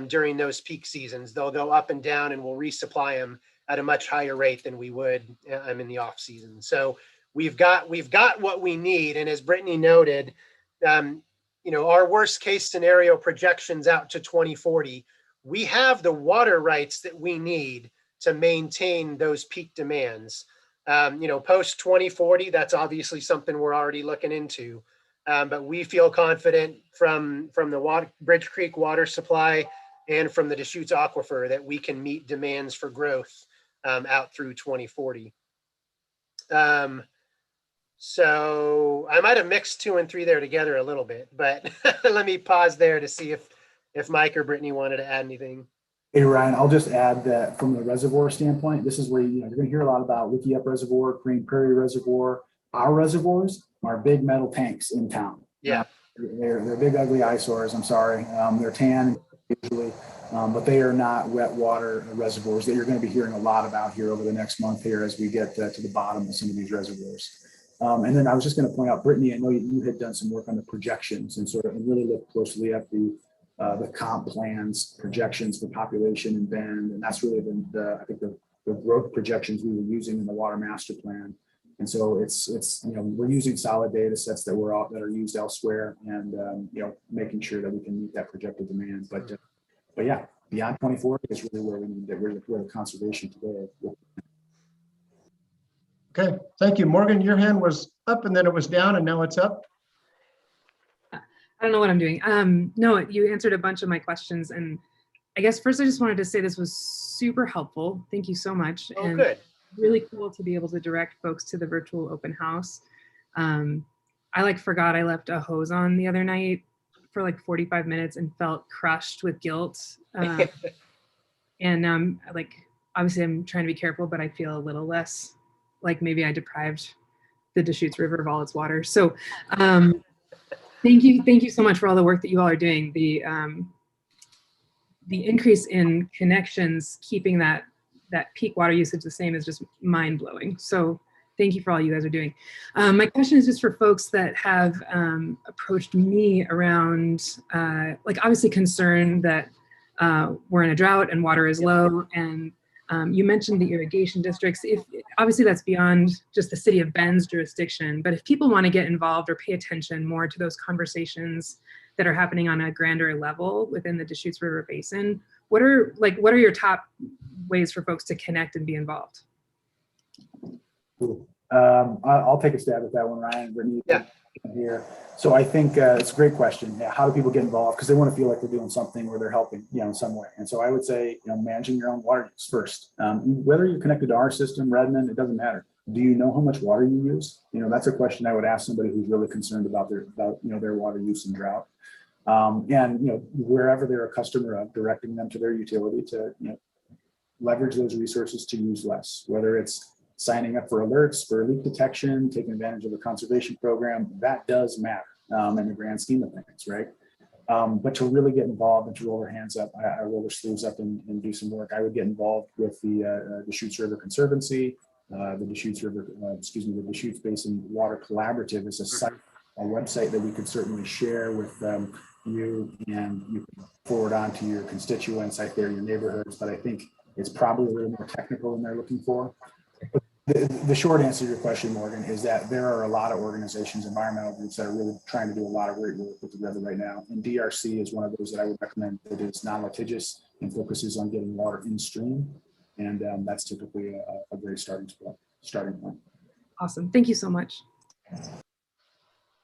during those peak seasons. They'll go up and down, and we'll resupply them at a much higher rate than we would in the off season. So we've got what we need. And as Brittany noted, our worst case scenario projections out to 2040, we have the water rights that we need to maintain those peak demands. Post 2040, that's obviously something we're already looking into. But we feel confident from the Bridge Creek water supply and from the Deschutes Aquifer that we can meet demands for growth out through 2040. So I might have mixed 2 and 3 there together a little bit, but let me pause there to see if Mike or Brittany wanted to add anything.
Hey, Ryan, I'll just add that from the reservoir standpoint, this is where you're going to hear a lot about Wiki Up Reservoir, Green Prairie Reservoir. Our reservoirs are big metal tanks in town.
Yeah.
They're big, ugly eyesores. I'm sorry. They're tan usually, but they are not wet water reservoirs that you're going to be hearing a lot about here over the next month here as we get to the bottom of some of these reservoirs. And then I was just going to point out, Brittany, I know you had done some work on the projections and really looked closely at the comp plans projections for population and Bend, and that's really been I think the growth projections we were using in the water master plan. And so it's we're using solid data sets that are used elsewhere, and making sure that we can meet that projected demand. But yeah, beyond 2040 is really where we need that. Where the conservation today.
Okay, thank you. Morgan, your hand was up and then it was down and now it's up.
I don't know what I'm doing. No, you answered a bunch of my questions. And I guess first I just wanted to say this was super helpful. Thank you so much.
Oh,
and
good.
Really cool to be able to direct folks to the virtual open house. I forgot I left a hose on the other night for 45 minutes and felt crushed with guilt. And obviously I'm trying to be careful, but I feel a little less like maybe I deprived the Deschutes River of all its water. So thank you so much for all the work that you all are doing. The increase in connections, keeping that peak water usage the same is just mind blowing. So thank you for all you guys are doing. My question is just for folks that have approached me around obviously concern that we're in a drought and water is low, and you mentioned the irrigation districts. Obviously that's beyond just the city of Bend's jurisdiction, but if people want to get involved or pay attention more to those conversations that are happening on a grander level within the Deschutes River Basin, what are your top ways for folks to connect and be involved?
Cool. I'll take a stab at that one, Ryan. Brittany, here. So I think it's a great question. Yeah, how do people get involved? Because they want to feel like they're doing something or they're helping, in some way. And so I would say, managing your own water use first. Whether you're connected to our system, Redmond, it doesn't matter. Do you know how much water you use? That's a question I would ask somebody who's really concerned about their water use and drought. And wherever they're a customer of, directing them to their utility to leverage those resources to use less, whether it's signing up for alerts for leak detection, taking advantage of the conservation program, that does matter in the grand scheme of things, right? But to really get involved and to roll their hands up, I roll their sleeves up and do some work. I would get involved with the Deschutes River Conservancy, the Deschutes Basin Water Collaborative is a website that we could certainly share with you, and you can forward on to your constituents out there, your neighborhoods. But I think it's probably a little more technical than they're looking for. The short answer to your question, Morgan, is that there are a lot of organizations, environmental groups that are really trying to do a lot of great work with the river right now. And DRC is one of those that I would recommend that is non-litigious and focuses on getting water in stream. And that's typically a great starting point.
Awesome. Thank you so much.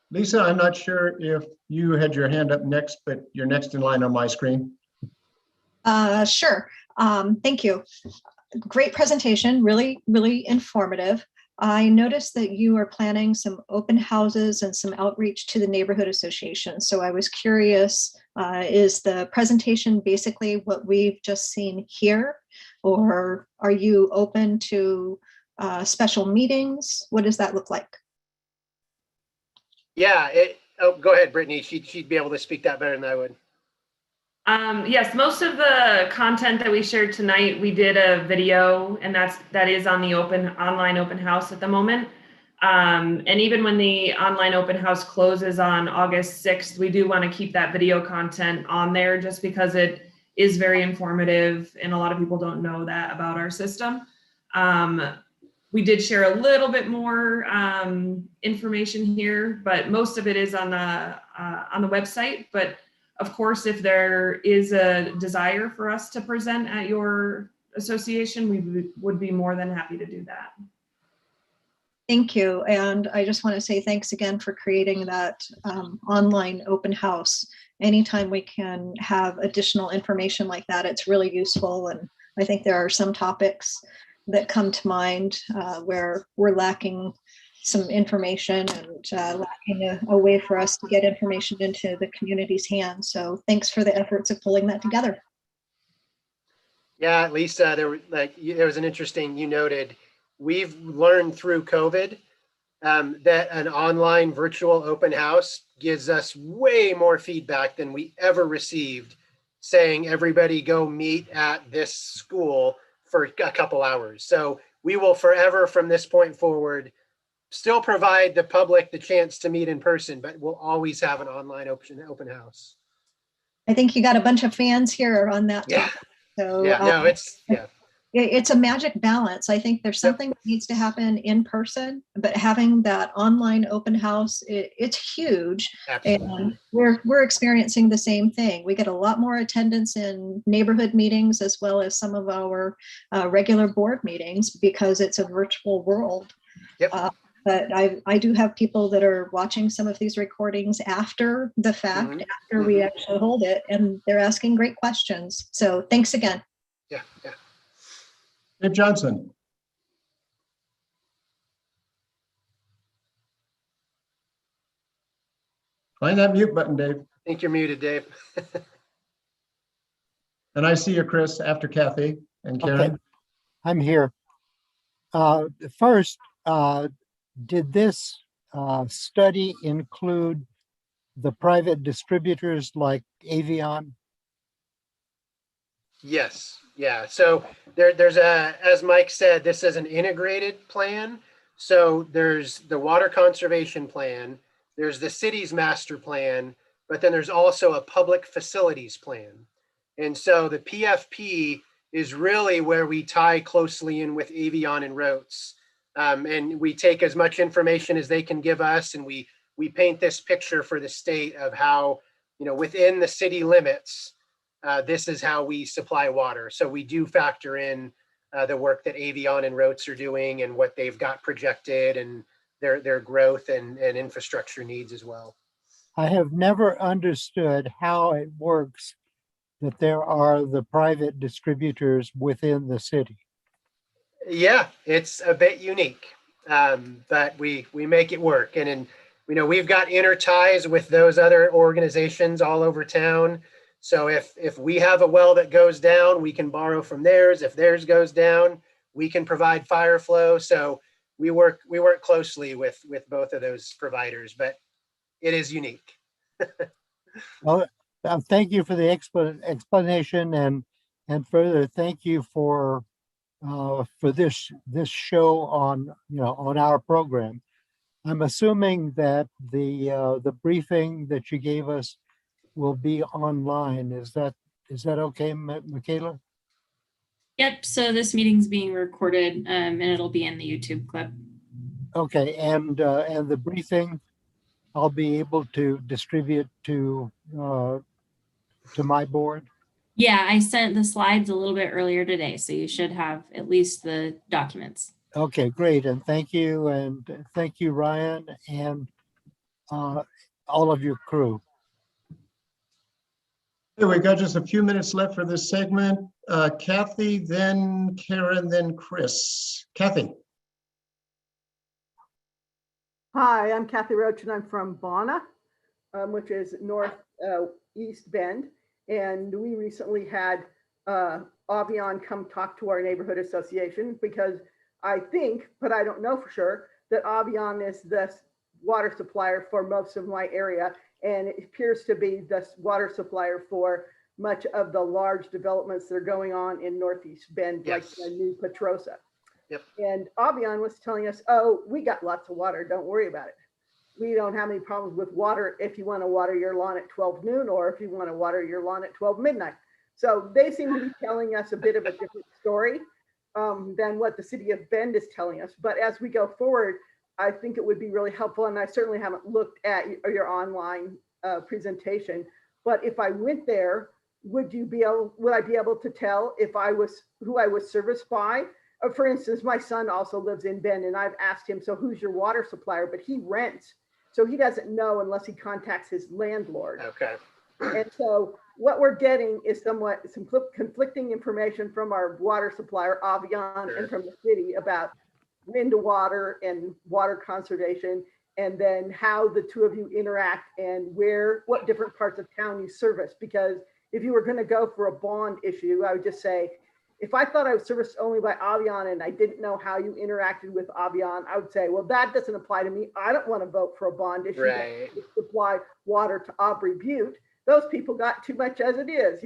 Lisa, I'm not sure if you had your hand up next, but you're next in line on my screen.
Sure. Thank you. Great presentation, really, really informative. I noticed that you are planning some open houses and some outreach to the neighborhood association. So I was curious, is the presentation basically what we've just seen here? Or are you open to special meetings? What does that look like?
Yeah, go ahead, Brittany. She'd be able to speak that better than I would.
Yes, most of the content that we shared tonight, we did a video, and that is on the online open house at the moment. And even when the online open house closes on August 6th, we do want to keep that video content on there just because it is very informative and a lot of people don't know that about our system. We did share a little bit more information here, but most of it is on the website. But of course, if there is a desire for us to present at your association, we would be more than happy to do that.
Thank you. And I just want to say thanks again for creating that online open house. Anytime we can have additional information like that, it's really useful. And I think there are some topics that come to mind where we're lacking some information and lacking a way for us to get information into the community's hands. So thanks for the efforts of pulling that together.
Yeah, Lisa, there was an interesting, you noted, we've learned through COVID that an online virtual open house gives us way more feedback than we ever received saying everybody go meet at this school for a couple hours. So we will forever from this point forward still provide the public the chance to meet in person, but we'll always have an online open house.
I think you got a bunch of fans here on that topic. So
yeah, no,
it's a magic balance. I think there's something that needs to happen in person, but having that online open house, it's huge.
Absolutely.
And we're experiencing the same thing. We get a lot more attendance in neighborhood meetings as well as some of our regular board meetings because it's a virtual world.
Yep.
But I do have people that are watching some of these recordings after the fact, after we actually hold it, and they're asking great questions. So thanks again.
Yeah.
Dave Johnson. Find that mute button, Dave.
I think you're muted, Dave.
And I see you, Chris, after Kathy and Karen.
Okay. I'm here. First, did this study include the private distributors like Avion?
Yes. Yeah. So there's as Mike said, this is an integrated plan. So there's the water conservation plan, there's the city's master plan, but then there's also a public facilities plan. And so the PFP is really where we tie closely in with Avion and Rotes. And we take as much information as they can give us, and we paint this picture for the state of how, within the city limits, this is how we supply water. So we do factor in the work that Avion and Rotes are doing and what they've got projected and their growth and infrastructure needs as well.
I have never understood how it works that there are the private distributors within the city.
Yeah, it's a bit unique, but we make it work. And we've got inner ties with those other organizations all over town. So if we have a well that goes down, we can borrow from theirs. If theirs goes down, we can provide fire flow. So we work closely with both of those providers, but it is unique.
Well, thank you for the explanation, and further thank you for this show on our program. I'm assuming that the briefing that you gave us will be online. Is that okay, Michaela?
Yep, so this meeting's being recorded and it'll be in the YouTube clip.
Okay, and the briefing, I'll be able to distribute to my board.
Yeah, I sent the slides a little bit earlier today, so you should have at least the documents.
Okay, great, and thank you, Ryan, and all of your crew.
Okay, we got just a few minutes left for this segment. Kathy, then Karen, then Chris. Kathy.
Hi, I'm Kathy Roach, and I'm from Bona, which is East Bend. And we recently had Avion come talk to our neighborhood association because I think, but I don't know for sure, that Avion is the water supplier for most of my area. And it appears to be the water supplier for much of the large developments that are going on in Northeast Bend, like the new Petrosa.
Yep.
And Avion was telling us, oh, we got lots of water. Don't worry about it. We don't have any problems with water if you want to water your lawn at 12 noon or if you want to water your lawn at 12 midnight. So they seem to be telling us a bit of a different story than what the city of Bend is telling us. But as we go forward, I think it would be really helpful. And I certainly haven't looked at your online presentation. But if I went there, would I be able to tell if who I was serviced by? For instance, my son also lives in Bend, and I've asked him, so who's your water supplier? But he rents, so he doesn't know unless he contacts his landlord.
Okay.
And so what we're getting is some conflicting information from our water supplier, Avion, and from the city about when to water and water conservation, and then how the two of you interact and what different parts of town you service. Because if you were going to go for a bond issue, I would just say, if I thought I was serviced only by Avion and I didn't know how you interacted with Avion, I would say, well, that doesn't apply to me. I don't want to vote for a bond issue
Right.
to supply water to Aubrey Butte. Those people got too much as it is,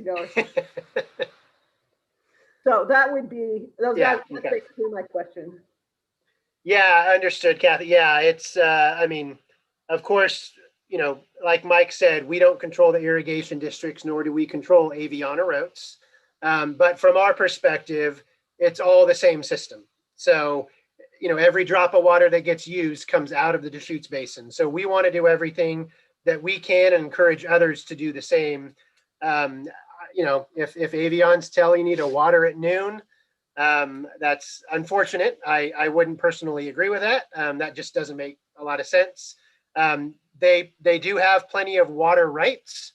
So that would be, that's basically my question.
Yeah, understood, Kathy. Yeah, it's, I mean, of course, like Mike said, we don't control the irrigation districts, nor do we control Aviana routes. But from our perspective, it's all the same system. So, every drop of water that gets used comes out of the Deschutes Basin. So we want to do everything that we can and encourage others to do the same. If Avion's telling you to water at noon, that's unfortunate. I wouldn't personally agree with that. That just doesn't make a lot of sense. They do have plenty of water rights.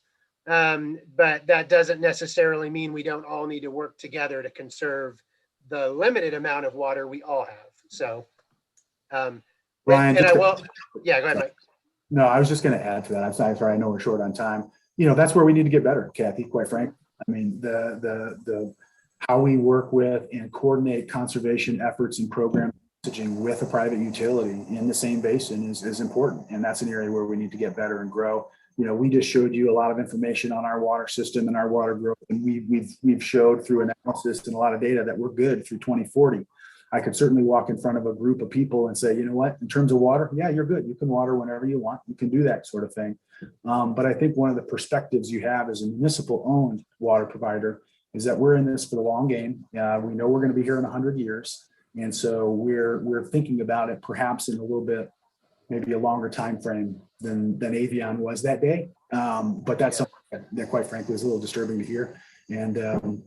But that doesn't necessarily mean we don't all need to work together to conserve the limited amount of water we all have. So,
Ryan,
go ahead, Mike.
No, I was just going to add to that. I'm sorry, I know we're short on time. That's where we need to get better, Kathy, quite frankly. I mean, the how we work with and coordinate conservation efforts and program messaging with a private utility in the same basin is important. And that's an area where we need to get better and grow. We just showed you a lot of information on our water system and our water growth, and we've showed through analysis and a lot of data that we're good through 2040. I could certainly walk in front of a group of people and say, you know what, in terms of water, yeah, you're good. You can water whenever you want. You can do that sort of thing. But I think one of the perspectives you have as a municipal-owned water provider is that we're in this for the long game. We know we're going to be here in 100 years, and so we're thinking about it perhaps in a little bit, maybe a longer time frame than Avion was that day. But that's something that quite frankly is a little disturbing to hear. And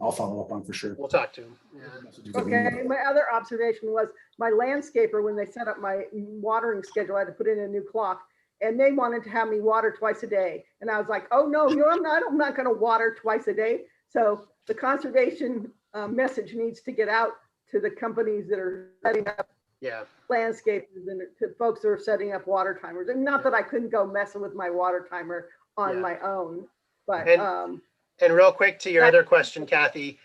I'll follow up on for sure.
We'll talk to him. Yeah.
Okay, my other observation was my landscaper, when they set up my watering schedule, I had to put in a new clock, and they wanted to have me water twice a day. And I was like, oh no, I'm not gonna water twice a day. So the conservation message needs to get out to the companies that are setting up landscapers and to folks that are setting up water timers. And not that I couldn't go messing with my water timer on my own, but
and real quick to your other question, Kathy,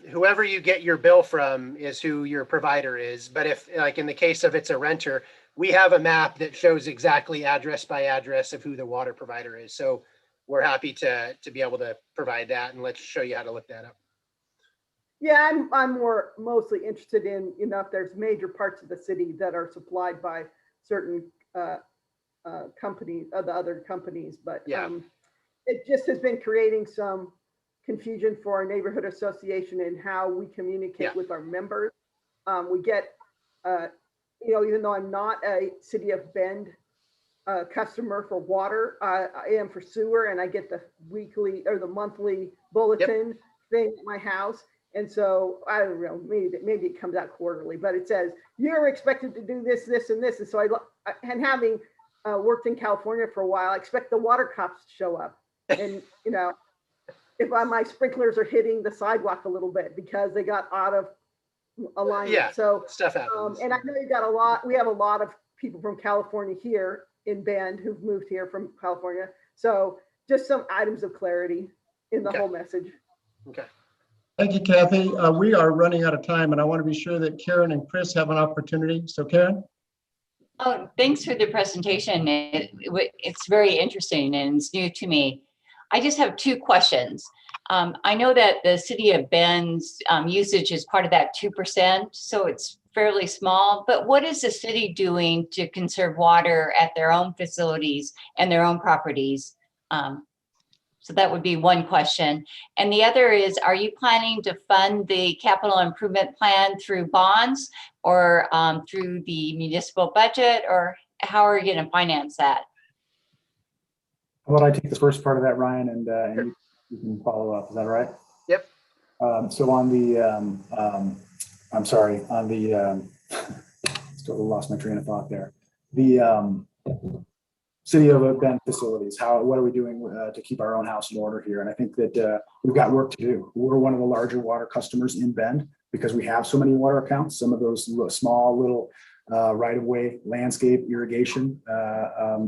whoever you get your bill from is who your provider is. But if, like in the case of it's a renter, we have a map that shows exactly address by address of who the water provider is. So we're happy to be able to provide that, and let's show you how to look that up.
Yeah, I'm mostly interested in, if there's major parts of the city that are supplied by certain companies, the other companies, but it just has been creating some confusion for our neighborhood association and how we communicate with our members. We get, even though I'm not a City of Bend customer for water, I am for sewer, and I get the weekly or the monthly bulletin thing at my house. And so I don't know, maybe it comes out quarterly, but it says you're expected to do this, this, and this. And so and having worked in California for a while, I expect the water cops to show up. And if my sprinklers are hitting the sidewalk a little bit because they got out of alignment.
Yeah,
so
stuff happens.
And I know we have a lot of people from California here in Bend who've moved here from California. So just some items of clarity in the whole message.
Okay.
Thank you, Kathy. We are running out of time, and I want to be sure that Karen and Chris have an opportunity. So Karen?
Oh, thanks for the presentation. It's very interesting and it's new to me. I just have two questions. I know that the City of Bend's usage is part of that 2%, so it's fairly small, but what is the city doing to conserve water at their own facilities and their own properties? So that would be one question. And the other is, are you planning to fund the capital improvement plan through bonds or through the municipal budget, or how are you going to finance that?
How about I take the first part of that, Ryan, and you can follow up. Is that all right?
Yep.
So on the, I'm sorry, on the, still lost my train of thought there. The City of Bend facilities, what are we doing to keep our own house in order here? And I think that we've got work to do. We're one of the larger water customers in Bend because we have so many water accounts. Some of those small little right-of-way landscape irrigation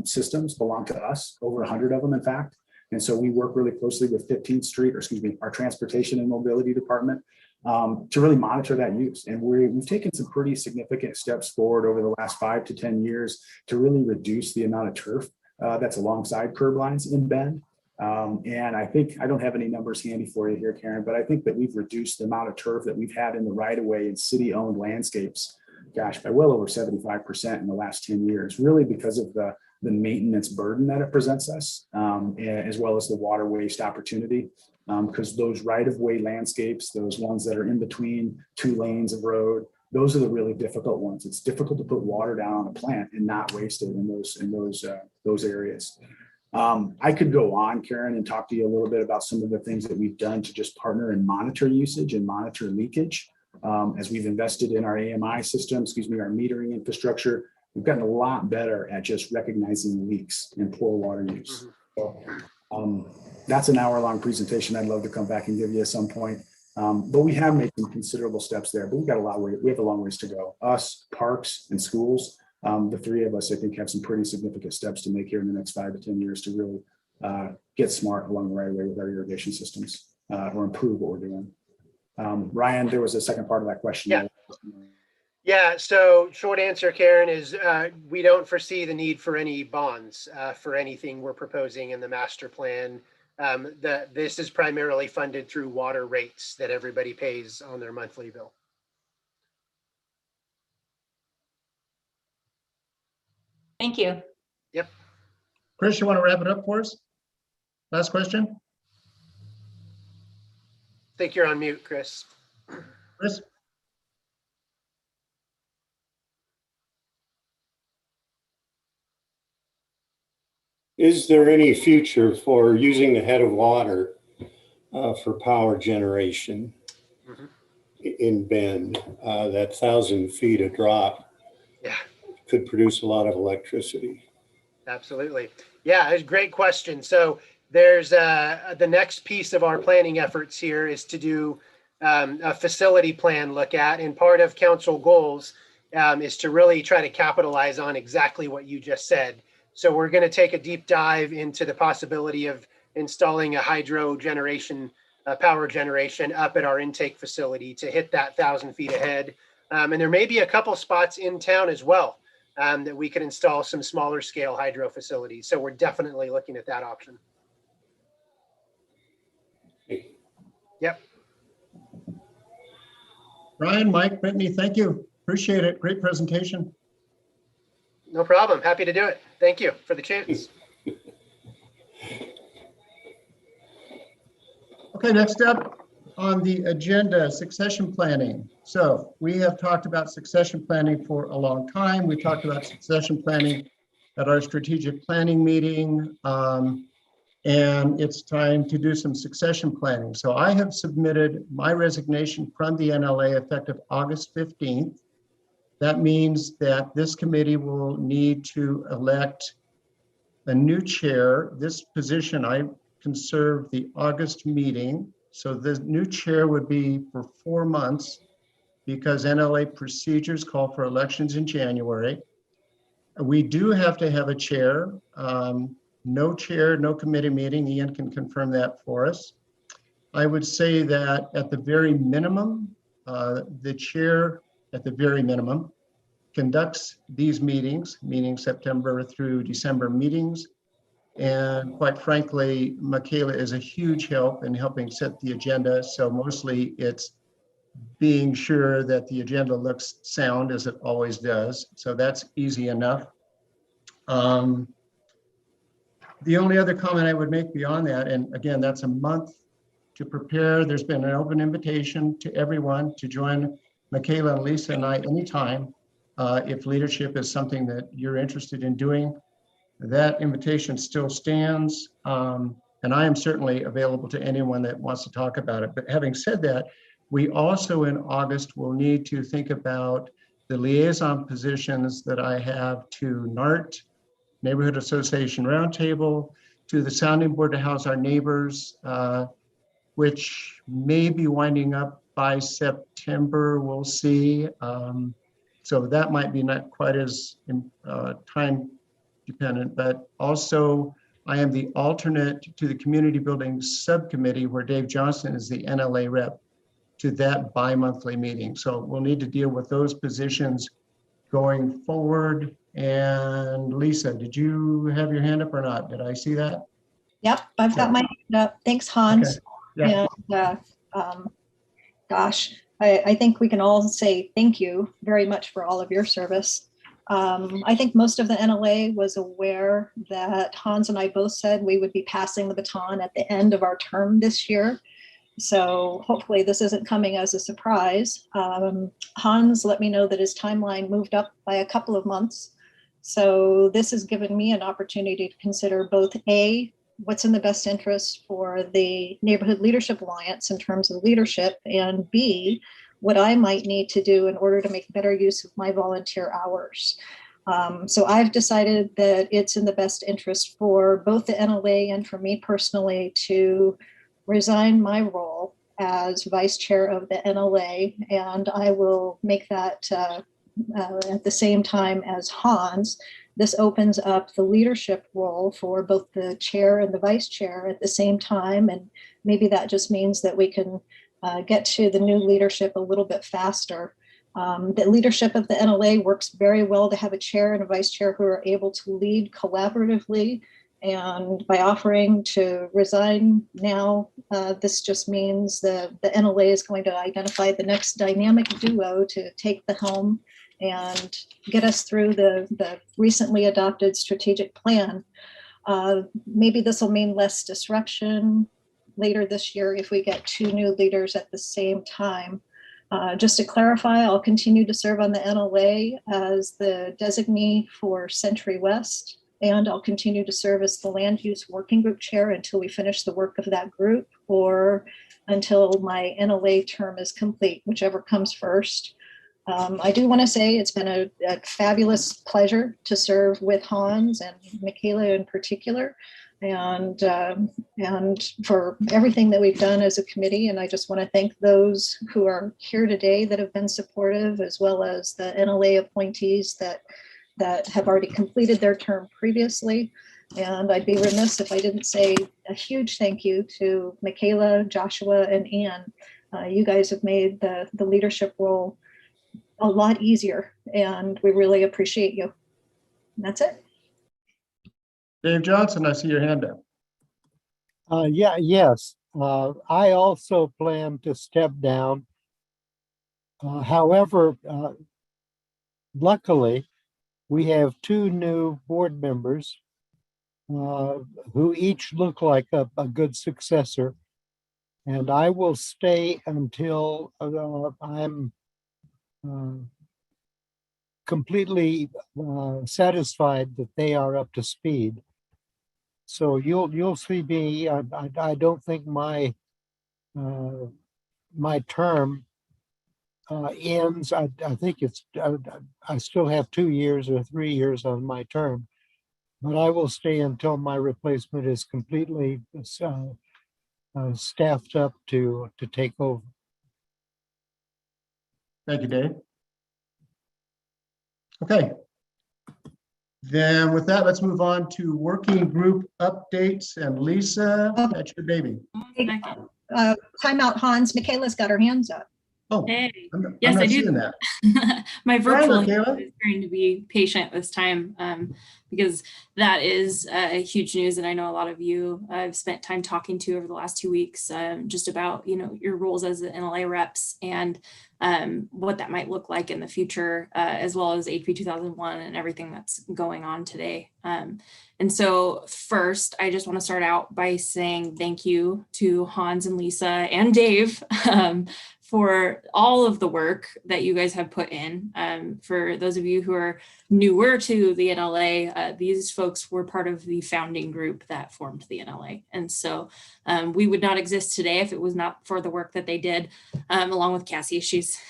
systems belong to us, over 100 of them, in fact. And so we work really closely with 15th Street, or excuse me, our Transportation and Mobility Department to really monitor that use. And we've taken some pretty significant steps forward over the last 5 to 10 years to really reduce the amount of turf that's alongside curb lines in Bend. And I think, I don't have any numbers handy for you here, Karen, but I think that we've reduced the amount of turf that we've had in the right-of-way in city-owned landscapes, gosh, by well over 75% in the last 10 years, really because of the maintenance burden that it presents us, as well as the water waste opportunity. Because those right-of-way landscapes, those ones that are in between 2 lanes of road, those are the really difficult ones. It's difficult to put water down on a plant and not waste it in those areas. I could go on, Karen, and talk to you a little bit about some of the things that we've done to just partner and monitor usage and monitor leakage. As we've invested in our AMI system, our metering infrastructure, we've gotten a lot better at just recognizing leaks and poor water use. So, that's an hour-long presentation I'd love to come back and give you at some point. But we have made some considerable steps there, but we have a long ways to go. Us, parks, and schools, the 3 of us, I think, have some pretty significant steps to make here in the next 5 to 10 years to really get smart along the right way with our irrigation systems or improve what we're doing. Ryan, there was a second part of that question.
Yeah. Yeah, so short answer, Karen, is we don't foresee the need for any bonds for anything we're proposing in the master plan. This is primarily funded through water rates that everybody pays on their monthly bill.
Thank you.
Yep.
Chris, you want to wrap it up for us? Last question?
I think you're on mute, Chris.
Chris?
Is there any future for using the head of water for power generation in Bend? That 1,000 feet a drop could produce a lot of electricity.
Absolutely. Yeah, it's a great question. So there's the next piece of our planning efforts here is to do a facility plan look at, and part of council goals is to really try to capitalize on exactly what you just said. So we're going to take a deep dive into the possibility of installing a hydro generation, power generation up at our intake facility to hit that 1,000 feet ahead. And there may be a couple spots in town as well that we could install some smaller scale hydro facilities. So we're definitely looking at that option. Yep.
Ryan, Mike, Brittany, thank you. Appreciate it. Great presentation.
No problem. Happy to do it. Thank you for the chance.
Okay, next up on the agenda, succession planning. So we have talked about succession planning for a long time. We talked about succession planning at our strategic planning meeting. And it's time to do some succession planning. So I have submitted my resignation from the NLA effective August 15th. That means that this committee will need to elect a new chair. This position, I can serve the August meeting. So the new chair would be for 4 months because NLA procedures call for elections in January. We do have to have a chair. No chair, no committee meeting. Ian can confirm that for us. I would say that at the very minimum, the chair at the very minimum conducts these meetings, meaning September through December meetings. And quite frankly, Michaela is a huge help in helping set the agenda. So mostly it's being sure that the agenda looks sound as it always does. So that's easy enough. The only other comment I would make beyond that, and again, that's a month to prepare. There's been an open invitation to everyone to join Michaela and Lisa and I anytime if leadership is something that you're interested in doing. That invitation still stands. And I am certainly available to anyone that wants to talk about it. But having said that, we also in August will need to think about the liaison positions that I have to NART, Neighborhood Association Roundtable, to the Sounding Board to house our neighbors, which may be winding up by September, we'll see. So that might be not quite as time dependent, but also I am the alternate to the Community Building Subcommittee where Dave Johnson is the NLA rep to that bi-monthly meeting. So we'll need to deal with those positions going forward. And Lisa, did you have your hand up or not? Did I see that?
Yep, I've got my hand up. Thanks, Hans.
Okay. Yeah.
And gosh, I think we can all say thank you very much for all of your service. I think most of the NLA was aware that Hans and I both said we would be passing the baton at the end of our term this year. So hopefully this isn't coming as a surprise. Hans let me know that his timeline moved up by a couple of months. So this has given me an opportunity to consider both A, what's in the best interest for the Neighborhood Leadership Alliance in terms of leadership, and B, what I might need to do in order to make better use of my volunteer hours. So I've decided that it's in the best interest for both the NLA and for me personally to resign my role as vice chair of the NLA, and I will make that at the same time as Hans. This opens up the leadership role for both the chair and the vice chair at the same time, and maybe that just means that we can get to the new leadership a little bit faster. The leadership of the NLA works very well to have a chair and a vice chair who are able to lead collaboratively. And by offering to resign now, this just means that the NLA is going to identify the next dynamic duo to take the helm and get us through the recently adopted strategic plan. Maybe this will mean less disruption later this year if we get 2 new leaders at the same time. Just to clarify, I'll continue to serve on the NLA as the designee for Century West, and I'll continue to serve as the Land Use Working Group Chair until we finish the work of that group or until my NLA term is complete, whichever comes first. I do want to say it's been a fabulous pleasure to serve with Hans and Michaela in particular, and for everything that we've done as a committee. And I just want to thank those who are here today that have been supportive, as well as the NLA appointees that have already completed their term previously. And I'd be remiss if I didn't say a huge thank you to Michaela, Joshua, and Ann. You guys have made the leadership role a lot easier, and we really appreciate you. And that's it.
Dave Johnson, I see your hand up.
Yes. I also plan to step down. However, luckily, we have 2 new board members who each look like a good successor. And I will stay until I'm completely satisfied that they are up to speed. So you'll see me. I don't think my my term ends. I think it's. I still have 2 years or 3 years on my term, but I will stay until my replacement is completely staffed up to take over.
Thank you, Dave. Okay. Then with that, let's move on to working group updates. And Lisa, that's your baby.
Timeout, Hans. Michaela's got her hands up.
Oh,
Hey,
I'm
yes,
not
I do.
seeing that.
My virtual
Michaela.
is trying to be patient this time because that is huge news, and I know a lot of you I've spent time talking to over the last 2 weeks, just about your roles as the NLA reps and what that might look like in the future, as well as HB 2001 and everything that's going on today. And so first, I just want to start out by saying thank you to Hans and Lisa and Dave for all of the work that you guys have put in. For those of you who are newer to the NLA, these folks were part of the founding group that formed the NLA. And so we would not exist today if it was not for the work that they did, along with Cassie. She's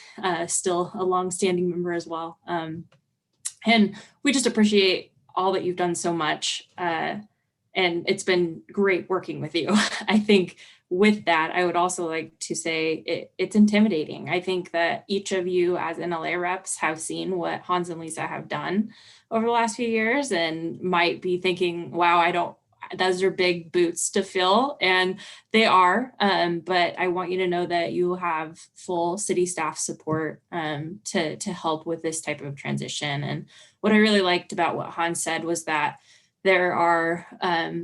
still a longstanding member as well. And we just appreciate all that you've done so much. And it's been great working with you. I think with that, I would also like to say it's intimidating. I think that each of you as NLA reps have seen what Hans and Lisa have done over the last few years and might be thinking, wow, those are big boots to fill, and they are, but I want you to know that you have full city staff support to help with this type of transition. And what I really liked about what Hans said was that there are,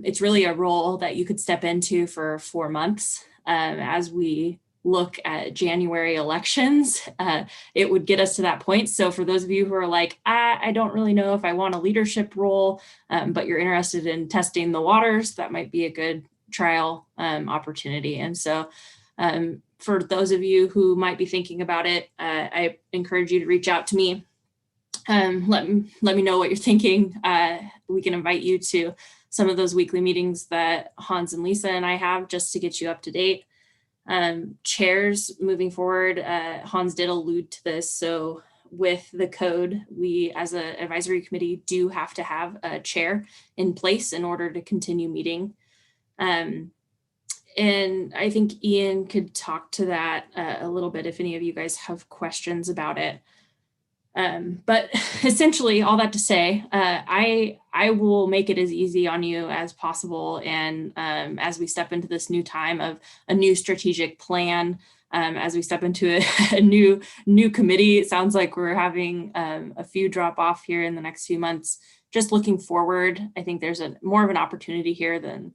it's really a role that you could step into for 4 months. As we look at January elections, it would get us to that point. So for those of you who are like, I don't really know if I want a leadership role, but you're interested in testing the waters, that might be a good trial opportunity. And so for those of you who might be thinking about it, I encourage you to reach out to me. Let me know what you're thinking. We can invite you to some of those weekly meetings that Hans and Lisa and I have just to get you up to date. Chairs moving forward, Hans did allude to this. So with the code, we as an advisory committee do have to have a chair in place in order to continue meeting. And I think Ian could talk to that a little bit if any of you guys have questions about it. But essentially all that to say, I will make it as easy on you as possible. And as we step into this new time of a new strategic plan, as we step into a new committee, it sounds like we're having a few drop off here in the next few months. Just looking forward, I think there's more of an opportunity here than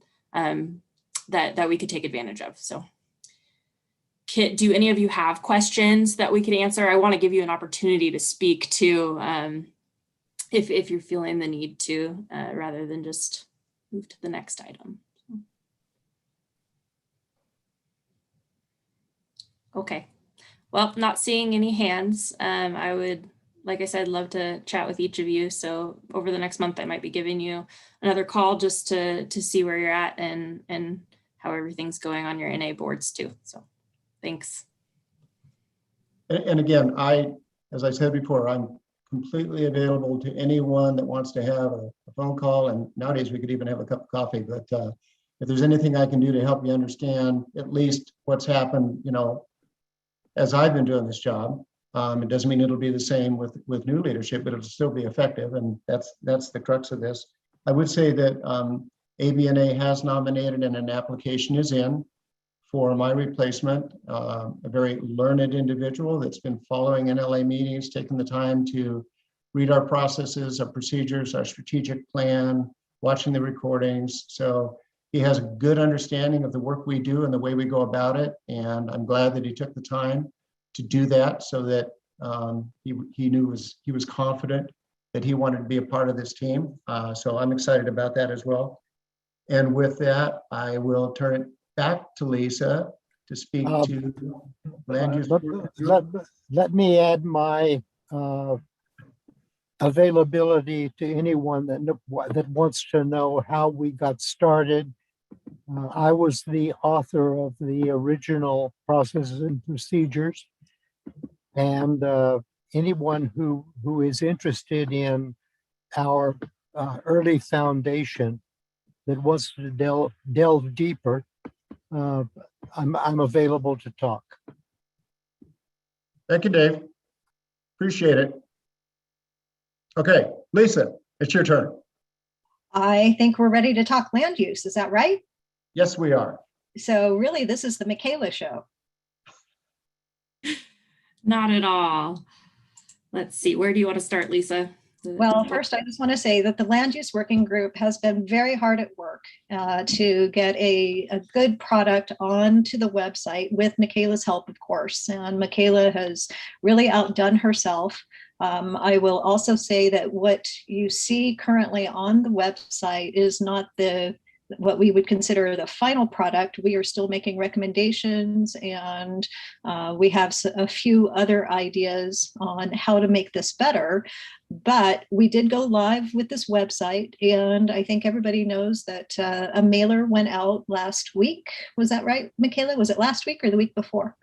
that we could take advantage of. So. Do any of you have questions that we could answer? I want to give you an opportunity to speak to if you're feeling the need to, rather than just move to the next item. Okay, well, not seeing any hands. I would, like I said, love to chat with each of you. So over the next month, I might be giving you another call just to see where you're at and how everything's going on your NA boards too. So. Thanks.
And again, as I said before, I'm completely available to anyone that wants to have a phone call. And nowadays we could even have a cup of coffee. But if there's anything I can do to help you understand at least what's happened, as I've been doing this job, it doesn't mean it'll be the same with new leadership, but it'll still be effective. And that's the crux of this. I would say that ABNA has nominated and an application is in for my replacement, a very learned individual that's been following NLA meetings, taking the time to read our processes, our procedures, our strategic plan, watching the recordings. So he has a good understanding of the work we do and the way we go about it. And I'm glad that he took the time to do that so that he knew he was confident that he wanted to be a part of this team. So I'm excited about that as well. And with that, I will turn it back to Lisa to speak
Uh,
to land use?
Let,
working
let,
group?
let me add my availability to anyone that wants to know how we got started. I was the author of the original processes and procedures, and anyone who is interested in our early foundation that wants to delve deeper, I'm available to talk.
Thank you, Dave. Appreciate it. Okay, Lisa, it's your turn.
I think we're ready to talk land use. Is that right?
Yes, we are.
So really, this is the Michaela show.
Not at all. Let's see, where do you want to start, Lisa?
Well, first, I just want to say that the land use working group has been very hard at work to get a good product onto the website with Michaela's help, of course. And Michaela has really outdone herself. I will also say that what you see currently on the website is not what we would consider the final product. We are still making recommendations, and we have a few other ideas on how to make this better. But we did go live with this website, and I think everybody knows that a mailer went out last week. Was that right, Michaela? Was it last week or the week before?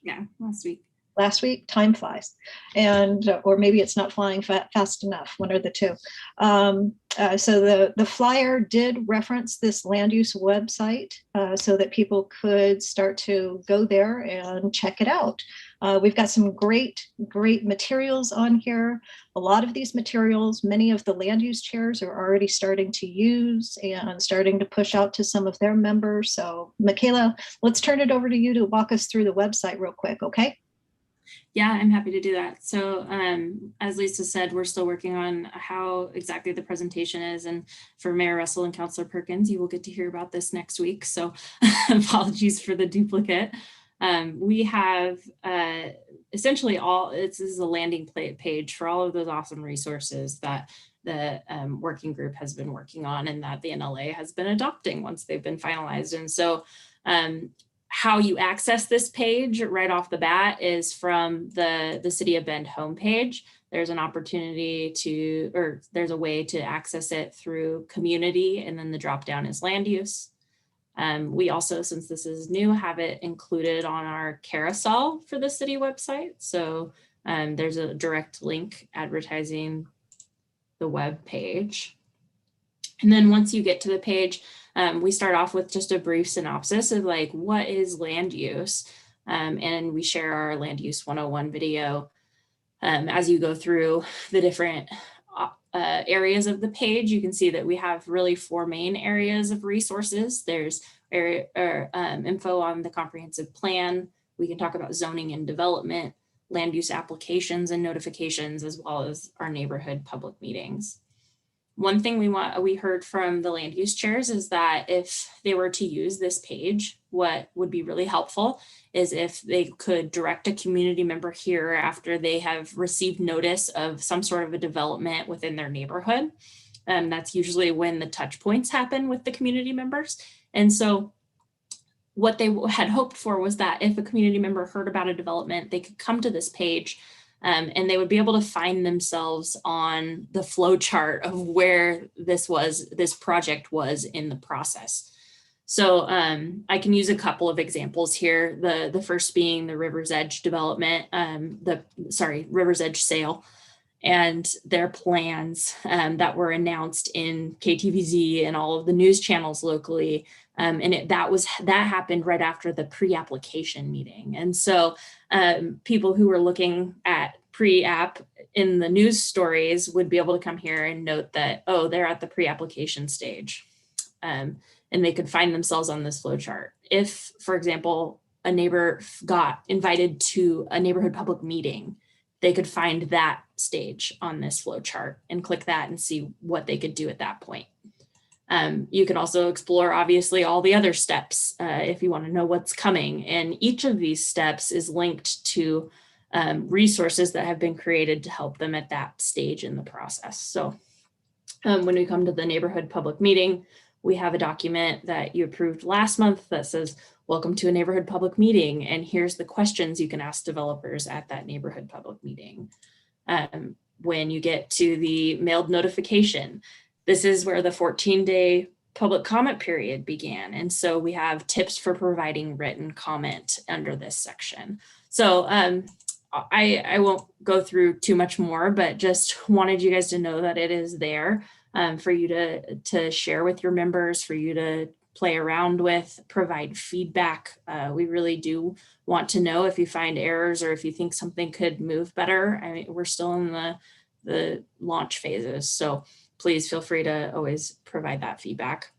Yeah, last week.
Last week. Time flies, and or maybe it's not flying fast enough, one or the two. So the flyer did reference this land use website so that people could start to go there and check it out. We've got some great materials on here. A lot of these materials, many of the land use chairs are already starting to use and starting to push out to some of their members. So Michaela, let's turn it over to you to walk us through the website real quick, okay?
Yeah, I'm happy to do that. So as Lisa said, we're still working on how exactly the presentation is. And for Mayor Russell and Councilor Perkins, you will get to hear about this next week. So apologies for the duplicate. We have essentially this is a landing page for all of those awesome resources that the working group has been working on and that the NLA has been adopting once they've been finalized. And so how you access this page right off the bat is from the City of Bend homepage. There's an opportunity there's a way to access it through community, and then the drop down is land use. We also, since this is new, have it included on our carousel for the city website. So there's a direct link advertising the web page. And then once you get to the page, we start off with just a brief synopsis of like, what is land use? And we share our land use 101 video. As you go through the different areas of the page, you can see that we have really 4 main areas of resources. There's info on the comprehensive plan. We can talk about zoning and development, land use applications and notifications, as well as our neighborhood public meetings. One thing we heard from the land use chairs is that if they were to use this page, what would be really helpful is if they could direct a community member here after they have received notice of some sort of a development within their neighborhood. That's usually when the touch points happen with the community members. And so what they had hoped for was that if a community member heard about a development, they could come to this page and they would be able to find themselves on the flow chart of where this project was in the process. So I can use a couple of examples here. The first being the River's Edge development, River's Edge sale, and their plans that were announced in KTVZ and all of the news channels locally. And that happened right after the pre-application meeting. And so people who were looking at pre-app in the news stories would be able to come here and note that, oh, they're at the pre-application stage. And they could find themselves on this flow chart. If, for example, a neighbor got invited to a neighborhood public meeting, they could find that stage on this flow chart and click that and see what they could do at that point. You can also explore, obviously, all the other steps if you want to know what's coming. And each of these steps is linked to resources that have been created to help them at that stage in the process. So when we come to the neighborhood public meeting, we have a document that you approved last month that says welcome to a neighborhood public meeting, and here's the questions you can ask developers at that neighborhood public meeting. When you get to the mailed notification, this is where the 14-day public comment period began. And so we have tips for providing written comment under this section. So I won't go through too much more, but just wanted you guys to know that it is there for you to share with your members, for you to play around with, provide feedback. We really do want to know if you find errors or if you think something could move better. I mean, we're still in the launch phases, so please feel free to always provide that feedback.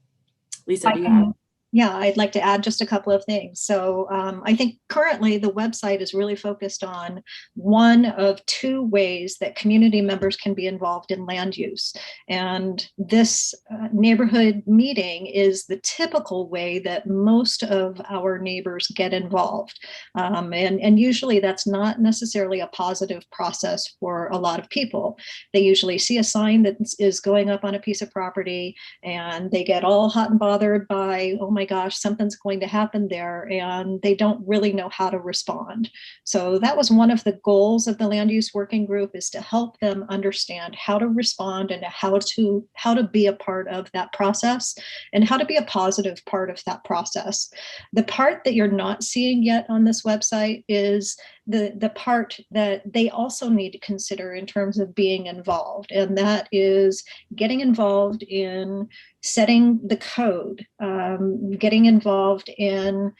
Lisa, do you have?
Yeah, I'd like to add just a couple of things. So I think currently the website is really focused on one of two ways that community members can be involved in land use. And this neighborhood meeting is the typical way that most of our neighbors get involved. And usually that's not necessarily a positive process for a lot of people. They usually see a sign that is going up on a piece of property and they get all hot and bothered by, oh my gosh, something's going to happen there, and they don't really know how to respond. So that was one of the goals of the land use working group, is to help them understand how to respond and how to be a part of that process and how to be a positive part of that process. The part that you're not seeing yet on this website is the part that they also need to consider in terms of being involved, and that is getting involved in setting the code, getting involved in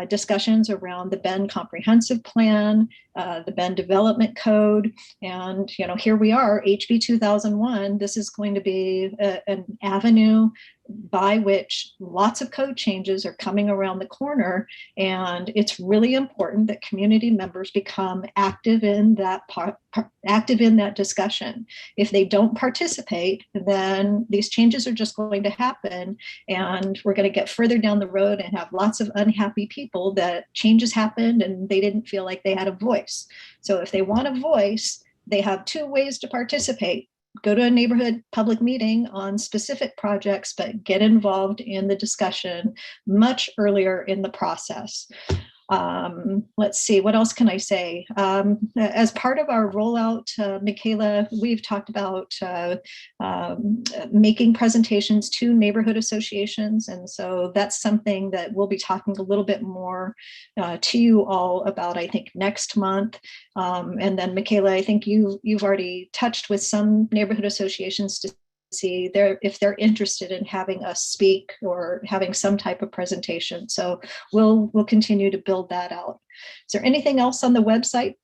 discussions around the Bend Comprehensive Plan, the Bend Development Code, and here we are, HB 2001. This is going to be an avenue by which lots of code changes are coming around the corner, and it's really important that community members become active in that discussion. If they don't participate, then these changes are just going to happen, and we're going to get further down the road and have lots of unhappy people that changes happened and they didn't feel like they had a voice. So if they want a voice, they have two ways to participate. Go to a neighborhood public meeting on specific projects, but get involved in the discussion much earlier in the process. Let's see, what else can I say? As part of our rollout, Michaela, we've talked about making presentations to neighborhood associations. And so that's something that we'll be talking a little bit more to you all about, I think, next month. And then Michaela, I think you've already touched with some neighborhood associations to see if they're interested in having us speak or having some type of presentation. So we'll continue to build that out. Is there anything else on the website?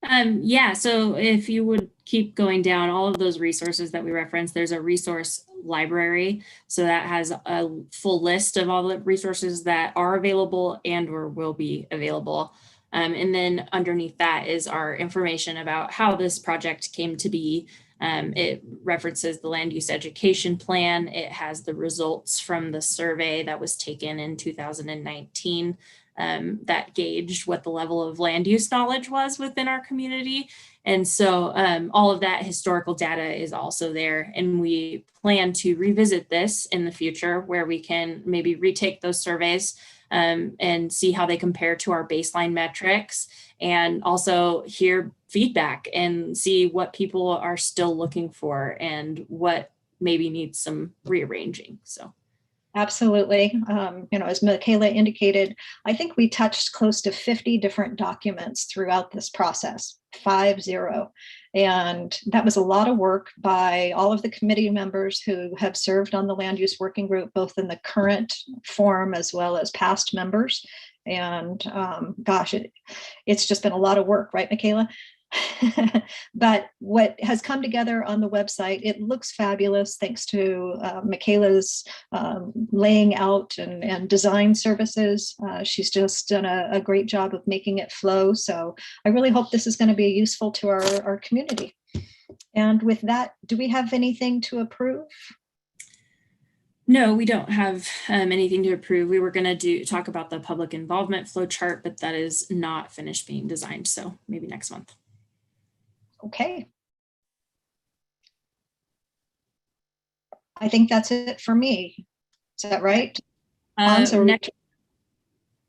Yeah, so if you would keep going down all of those resources that we referenced, there's a resource library. So that has a full list of all the resources that are available and or will be available. And then underneath that is our information about how this project came to be. It references the land use education plan. It has the results from the survey that was taken in 2019 that gauged what the level of land use knowledge was within our community. And so all of that historical data is also there. And we plan to revisit this in the future where we can maybe retake those surveys and see how they compare to our baseline metrics, and also hear feedback and see what people are still looking for and what maybe needs some rearranging. So.
Absolutely. As Michaela indicated, I think we touched close to 50 different documents throughout this process, 50. And that was a lot of work by all of the committee members who have served on the land use working group, both in the current form as well as past members. And gosh, it's just been a lot of work, right, Michaela? But what has come together on the website, it looks fabulous thanks to Michaela's laying out and design services. She's just done a great job of making it flow. So I really hope this is going to be useful to our community. And with that, do we have anything to approve?
No, we don't have anything to approve. We were going to talk about the public involvement flow chart, but that is not finished being designed. So maybe next month.
Okay. I think that's it for me. Is that right?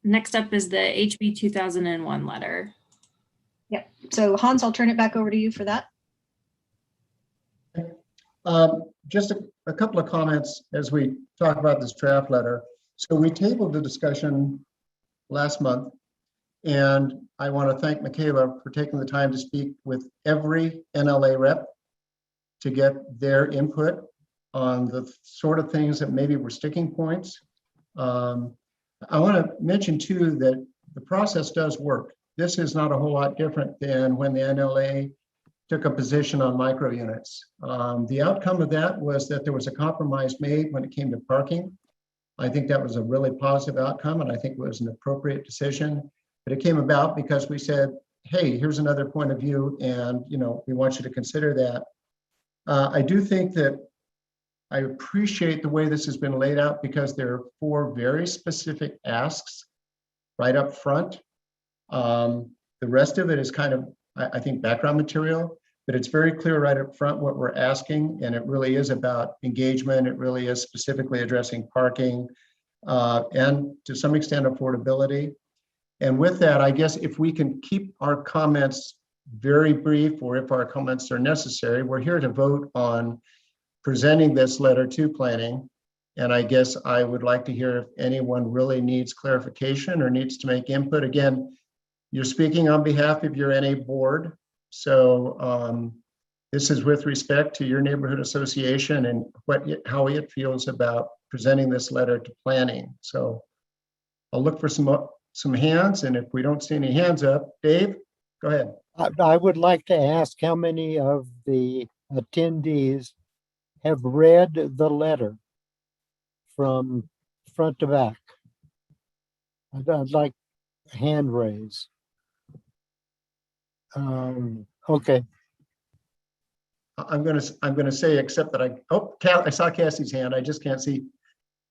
Next up is the HB 2001 letter.
Yep. So Hans, I'll turn it back over to you for that.
Just a couple of comments as we talk about this draft letter. So we tabled the discussion last month, and I want to thank Michaela for taking the time to speak with every NLA rep to get their input on the sort of things that maybe were sticking points. I want to mention too that the process does work. This is not a whole lot different than when the NLA took a position on micro units. The outcome of that was that there was a compromise made when it came to parking. I think that was a really positive outcome, and I think it was an appropriate decision. But it came about because we said, hey, here's another point of view, and we want you to consider that. I do think that I appreciate the way this has been laid out because there are 4 very specific asks right up front. The rest of it is kind of, I think, background material, but it's very clear right up front what we're asking, and it really is about engagement. It really is specifically addressing parking and to some extent affordability. And with that, I guess if we can keep our comments very brief, or if our comments are necessary, we're here to vote on presenting this letter to planning. And I guess I would like to hear if anyone really needs clarification or needs to make input. Again, you're speaking on behalf of your NA board. So this is with respect to your neighborhood association and how it feels about presenting this letter to planning. So I'll look for some hands, and if we don't see any hands up, Dave, go ahead.
I would like to ask how many of the attendees have read the letter from front to back. I'd like a hand raise. Okay.
I'm gonna say, except that I saw Cassie's hand. I just can't see.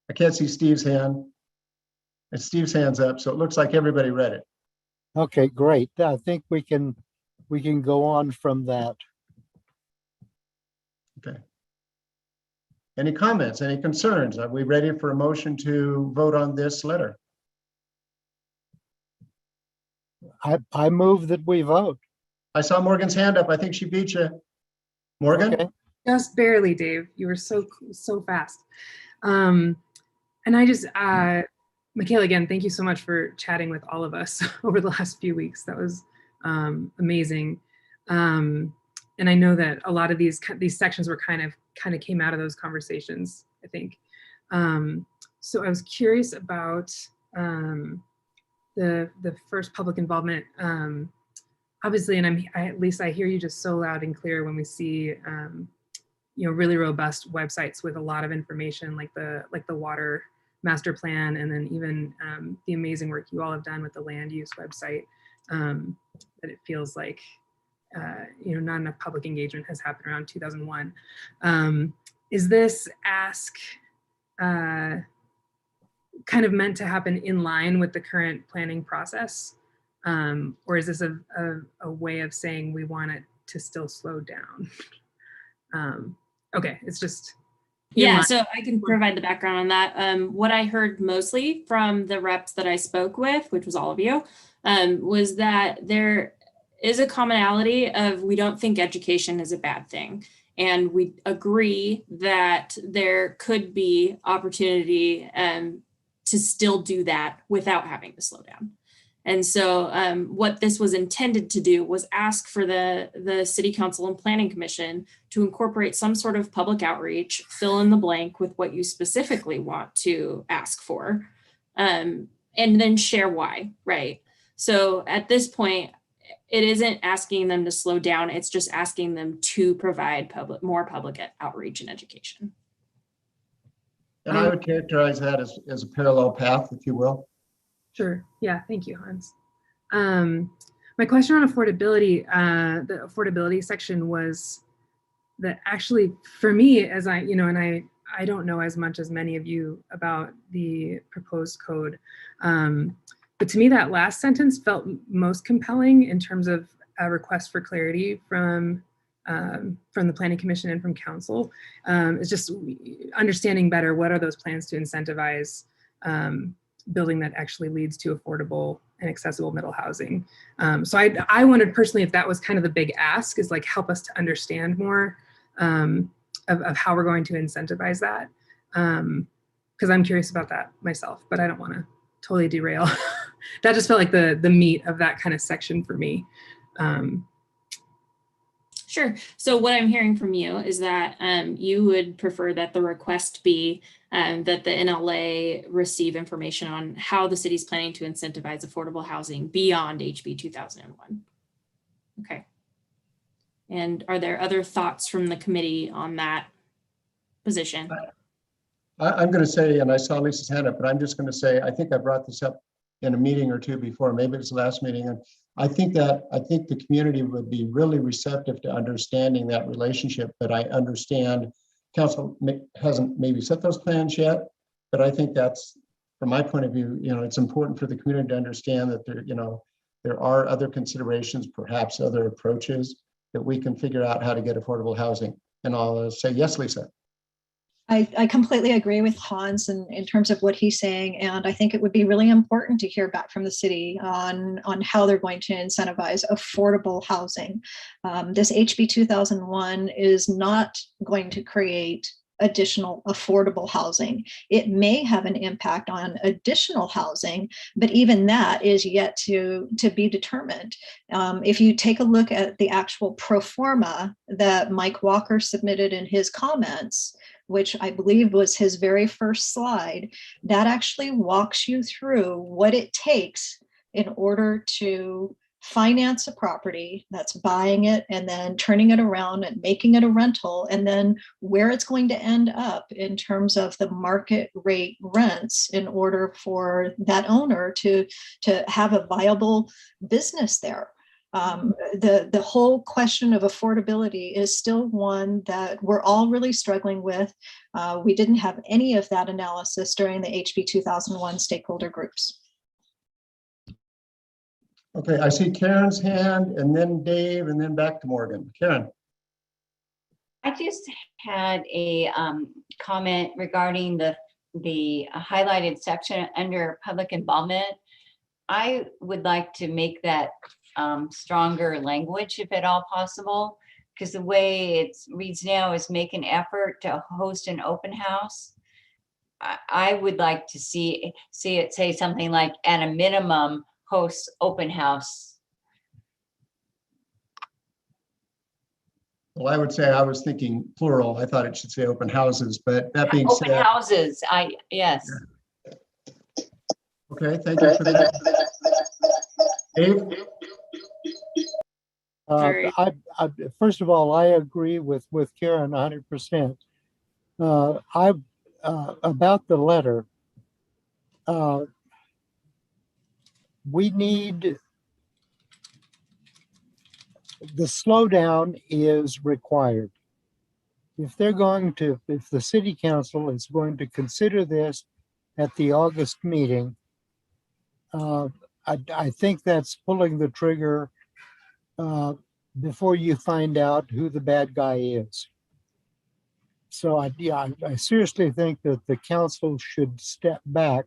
I can't see Steve's hand. And Steve's hand's up, so it looks like everybody read it.
Okay, great. I think we can go on from that.
Okay. Any comments, any concerns? Are we ready for a motion to vote on this letter?
I move that we vote.
I saw Morgan's hand up. I think she beat you. Morgan?
Okay.
Just barely, Dave. You were so fast. And I just, Michaela, again, thank you so much for chatting with all of us over the last few weeks. That was amazing. And I know that a lot of these sections were kind of came out of those conversations, I think. So I was curious about the first public involvement. Obviously, and at least I hear you just so loud and clear when we see really robust websites with a lot of information, like the water master plan, and then even the amazing work you all have done with the land use website. That it feels like not enough public engagement has happened around 2001. Is this ask kind of meant to happen in line with the current planning process? Or is this a way of saying we want it to still slow down? Okay, it's just.
Yeah, so I can provide the background on that. What I heard mostly from the reps that I spoke with, which was all of you, was that there is a commonality of we don't think education is a bad thing. And we agree that there could be opportunity to still do that without having to slow down. And so what this was intended to do was ask for the City Council and Planning Commission to incorporate some sort of public outreach, fill in the blank with what you specifically want to ask for, and then share why, right? So at this point, it isn't asking them to slow down, it's just asking them to provide more public outreach and education.
And I would characterize that as a parallel path, if you will.
Sure. Yeah. Thank you, Hans. My question on affordability, the affordability section was that actually for me, as I don't know as much as many of you about the proposed code. But to me, that last sentence felt most compelling in terms of a request for clarity from the Planning Commission and from Council. It's just understanding better what are those plans to incentivize building that actually leads to affordable and accessible middle housing. So I wondered personally if that was kind of the big ask, is like help us to understand more of how we're going to incentivize that. Because I'm curious about that myself, but I don't want to totally derail. That just felt like the meat of that kind of section for me.
Sure. So what I'm hearing from you is that you would prefer that the request be that the NLA receive information on how the city's planning to incentivize affordable housing beyond HB 2001. Okay. And are there other thoughts from the committee on that position?
I'm going to say, and I saw Lisa's hand up, but I'm just going to say, I think I brought this up in a meeting or two before, maybe it was the last meeting. And I think the community would be really receptive to understanding that relationship. But I understand council hasn't maybe set those plans yet, but I think that's, from my point of view, it's important for the community to understand that there are other considerations, perhaps other approaches that we can figure out how to get affordable housing. And I'll say, yes, Lisa.
I completely agree with Hans in terms of what he's saying, and I think it would be really important to hear back from the city on how they're going to incentivize affordable housing. This HB 2001 is not going to create additional affordable housing. It may have an impact on additional housing, but even that is yet to be determined. If you take a look at the actual pro forma that Mike Walker submitted in his comments, which I believe was his very first slide, that actually walks you through what it takes in order to finance a property, that's buying it and then turning it around and making it a rental, and then where it's going to end up in terms of the market rate rents in order for that owner to have a viable business there. The whole question of affordability is still one that we're all really struggling with. We didn't have any of that analysis during the HB 2001 stakeholder groups.
Okay, I see Karen's hand, and then Dave, and then back to Morgan. Karen.
I just had a comment regarding the highlighted section under public involvement. I would like to make that stronger language, if at all possible, because the way it reads now is make an effort to host an open house. I would like to see it say something like, at a minimum, host open house.
Well, I would say I was thinking plural. I thought it should say open houses, but that being
Open
said.
houses, yes.
Okay, thank you for that. Dave?
First of all, I agree with Karen 100%. About the letter, we need, the slowdown is required. If the city council is going to consider this at the August meeting, I think that's pulling the trigger before you find out who the bad guy is. So I seriously think that the council should step back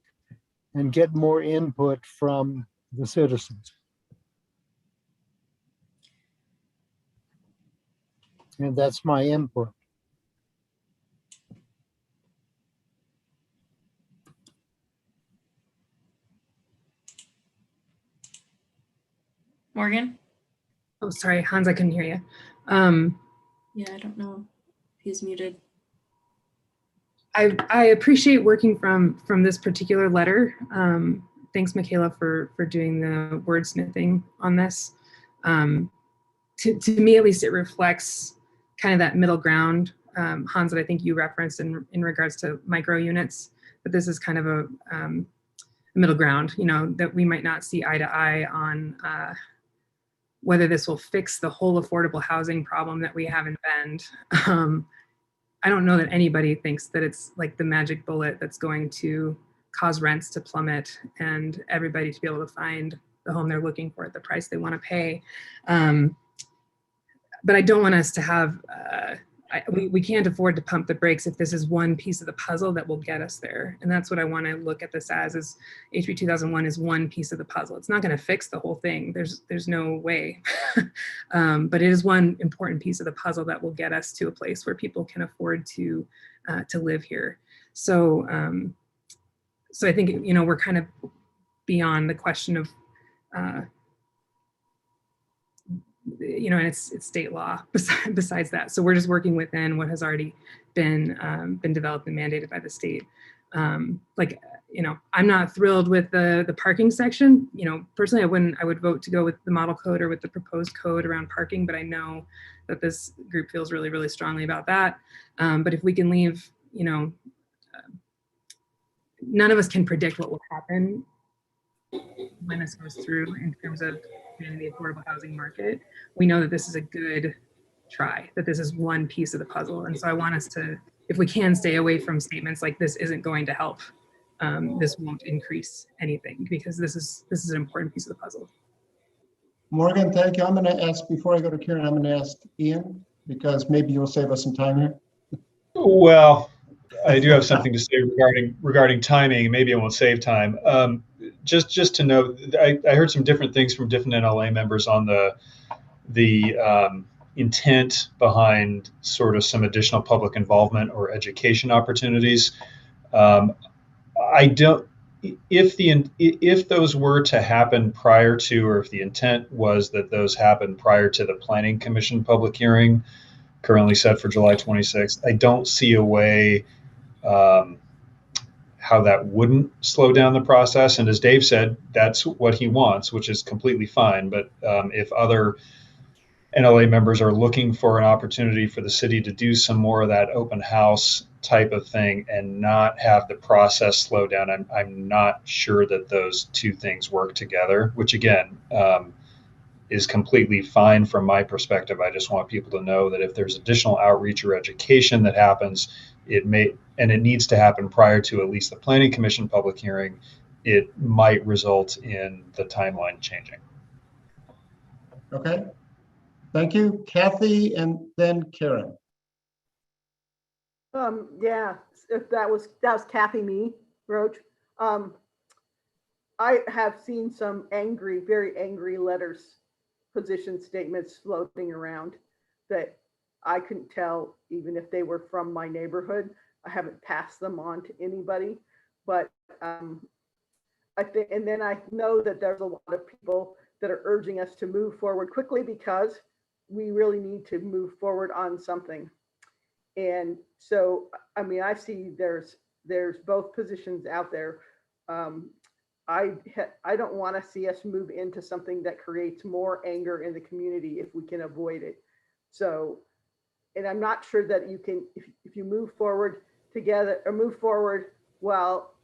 and get more input from the citizens. And that's my input.
Morgan?
Oh, sorry, Hans, I couldn't hear you.
Yeah, I don't know if he's muted.
I appreciate working from this particular letter. Thanks, Michaela, for doing the wordsmithing on this. To me, at least, it reflects kind of that middle ground, Hans, that I think you referenced in regards to micro units. But this is kind of a middle ground, that we might not see eye to eye on whether this will fix the whole affordable housing problem that we have in Bend. I don't know that anybody thinks that it's like the magic bullet that's going to cause rents to plummet and everybody to be able to find the home they're looking for at the price they want to pay. But I don't want us to have we can't afford to pump the brakes if this is one piece of the puzzle that will get us there. And that's what I want to look at this as, is HB 2001 is one piece of the puzzle. It's not going to fix the whole thing. There's no way. But it is one important piece of the puzzle that will get us to a place where people can afford to live here. So, so I think, you know, we're kind of beyond the question of, you know, and it's state law besides that. So we're just working within what has already been developed and mandated by the state. Like, you know, I'm not thrilled with the parking section. You know, personally, I would vote to go with the model code or with the proposed code around parking, but I know that this group feels really, really strongly about that. But if we can leave, you know, none of us can predict what will happen when this goes through in terms of the affordable housing market. We know that this is a good try, that this is one piece of the puzzle. And so I want us to, if we can, stay away from statements like this isn't going to help, this won't increase anything, because this is an important piece of the puzzle.
Morgan, thank you. I'm going to ask, before I go to Karen, I'm going to ask Ian, because maybe you'll save us some time here.
Well, I do have something to say regarding timing. Maybe it won't save time. Just to note, I heard some different things from different NLA members on the intent behind sort of some additional public involvement or education opportunities. I don't. If those were to happen prior to, or if the intent was that those happen prior to the Planning Commission public hearing, currently set for July 26th, I don't see a way how that wouldn't slow down the process. And as Dave said, that's what he wants, which is completely fine. But if other NLA members are looking for an opportunity for the city to do some more of that open house type of thing and not have the process slow down, I'm not sure that those two things work together, which again, is completely fine from my perspective. I just want people to know that if there's additional outreach or education that happens, it needs to happen prior to at least the Planning Commission public hearing, it might result in the timeline changing.
Okay. Thank you, Kathy, and then Karen.
Yeah, if that was Kathy me, Roach. I have seen some angry, very angry letters, position statements floating around that I couldn't tell even if they were from my neighborhood. I haven't passed them on to anybody, but I think, and then I know that there's a lot of people that are urging us to move forward quickly because we really need to move forward on something. And so, I mean, I see there's both positions out there. I don't want to see us move into something that creates more anger in the community if we can avoid it. So, and I'm not sure that you can, if you move forward together or move forward while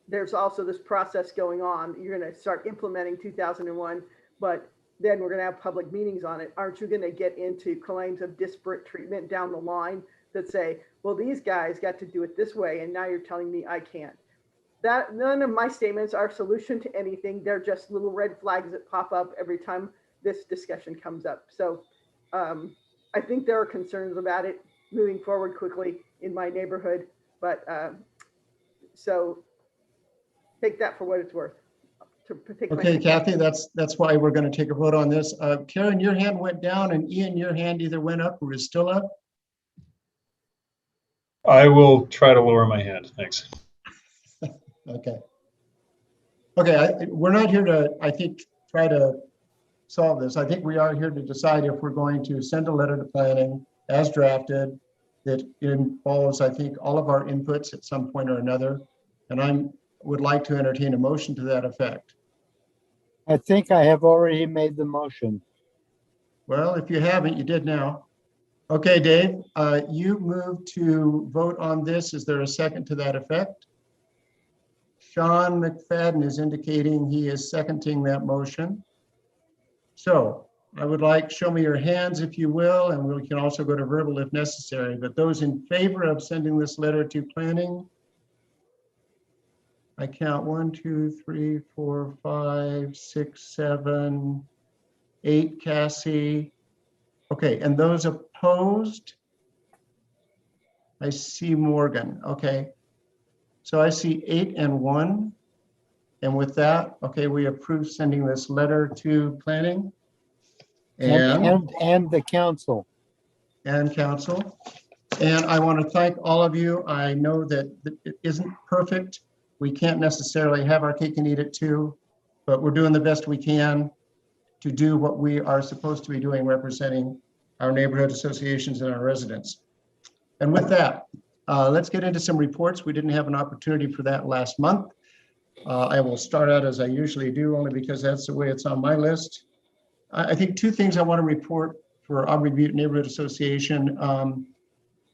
there's also this process going on, you're going to start implementing 2001, but then we're going to have public meetings on it. Aren't you going to get into claims of disparate treatment down the line that say, well, these guys got to do it this way, and now you're telling me I can't? That none of my statements are a solution to anything. They're just little red flags that pop up every time this discussion comes up. So I think there are concerns about it moving forward quickly in my neighborhood, but so take that for what it's worth.
Okay, Kathy, that's why we're going to take a vote on this. Karen, your hand went down, and Ian, your hand either went up or is still up.
I will try to lower my hand. Thanks.
Okay. Okay, we're not here to, I think, try to solve this. I think we are here to decide if we're going to send a letter to planning as drafted that involves, I think, all of our inputs at some point or another. And I would like to entertain a motion to that effect.
I think I have already made the motion.
Well, if you haven't, you did now. Okay, Dave, you moved to vote on this. Is there a second to that effect? Sean McFadden is indicating he is seconding that motion. So I would like, show me your hands if you will, and we can also go to verbal if necessary, but those in favor of sending this letter to planning, I count 1, 2, 3, 4, 5, 6, 7, 8, Cassie, Okay, and those opposed? I see Morgan, okay. So I see 8 and 1. And with that, okay, we approve sending this letter to planning
and the council.
and council. And I want to thank all of you. I know that it isn't perfect. We can't necessarily have our cake and eat it too, but we're doing the best we can to do what we are supposed to be doing, representing our neighborhood associations and our residents. And with that, let's get into some reports. We didn't have an opportunity for that last month. I will start out as I usually do, only because that's the way it's on my list. I think 2 things I want to report for Aubrey Butte Neighborhood Association.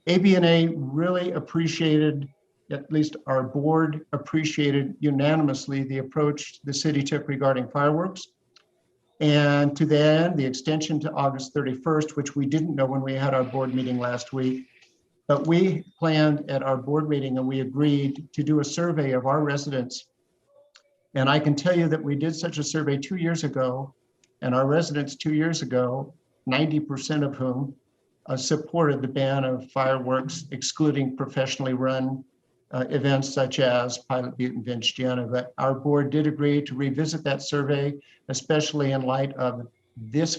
ABNA really appreciated, at least our board appreciated unanimously the approach the city took regarding fireworks. And to that end, the extension to August 31st, which we didn't know when we had our board meeting last week, but we planned at our board meeting and we agreed to do a survey of our residents. And I can tell you that we did such a survey 2 years ago, and our residents 2 years ago, 90% of whom supported the ban of fireworks, excluding professionally run events such as Pilot Butte and Vince Gianna. But our board did agree to revisit that survey, especially in light of this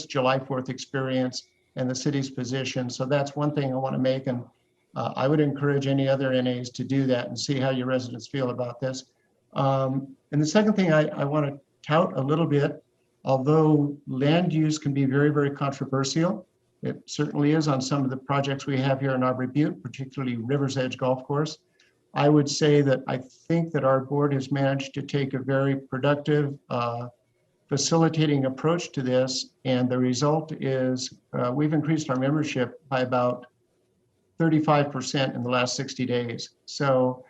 July 4th experience and the city's position. So that's one thing I want to make, and I would encourage any other NAs to do that and see how your residents feel about this. And the second thing I want to tout a little bit, although land use can be very, very controversial, it certainly is on some of the projects we have here in Aubrey Butte, particularly River's Edge Golf Course. I would say that I think that our board has managed to take a very productive, facilitating approach to this. And the result is we've increased our membership by about 35% in the last 60 days. So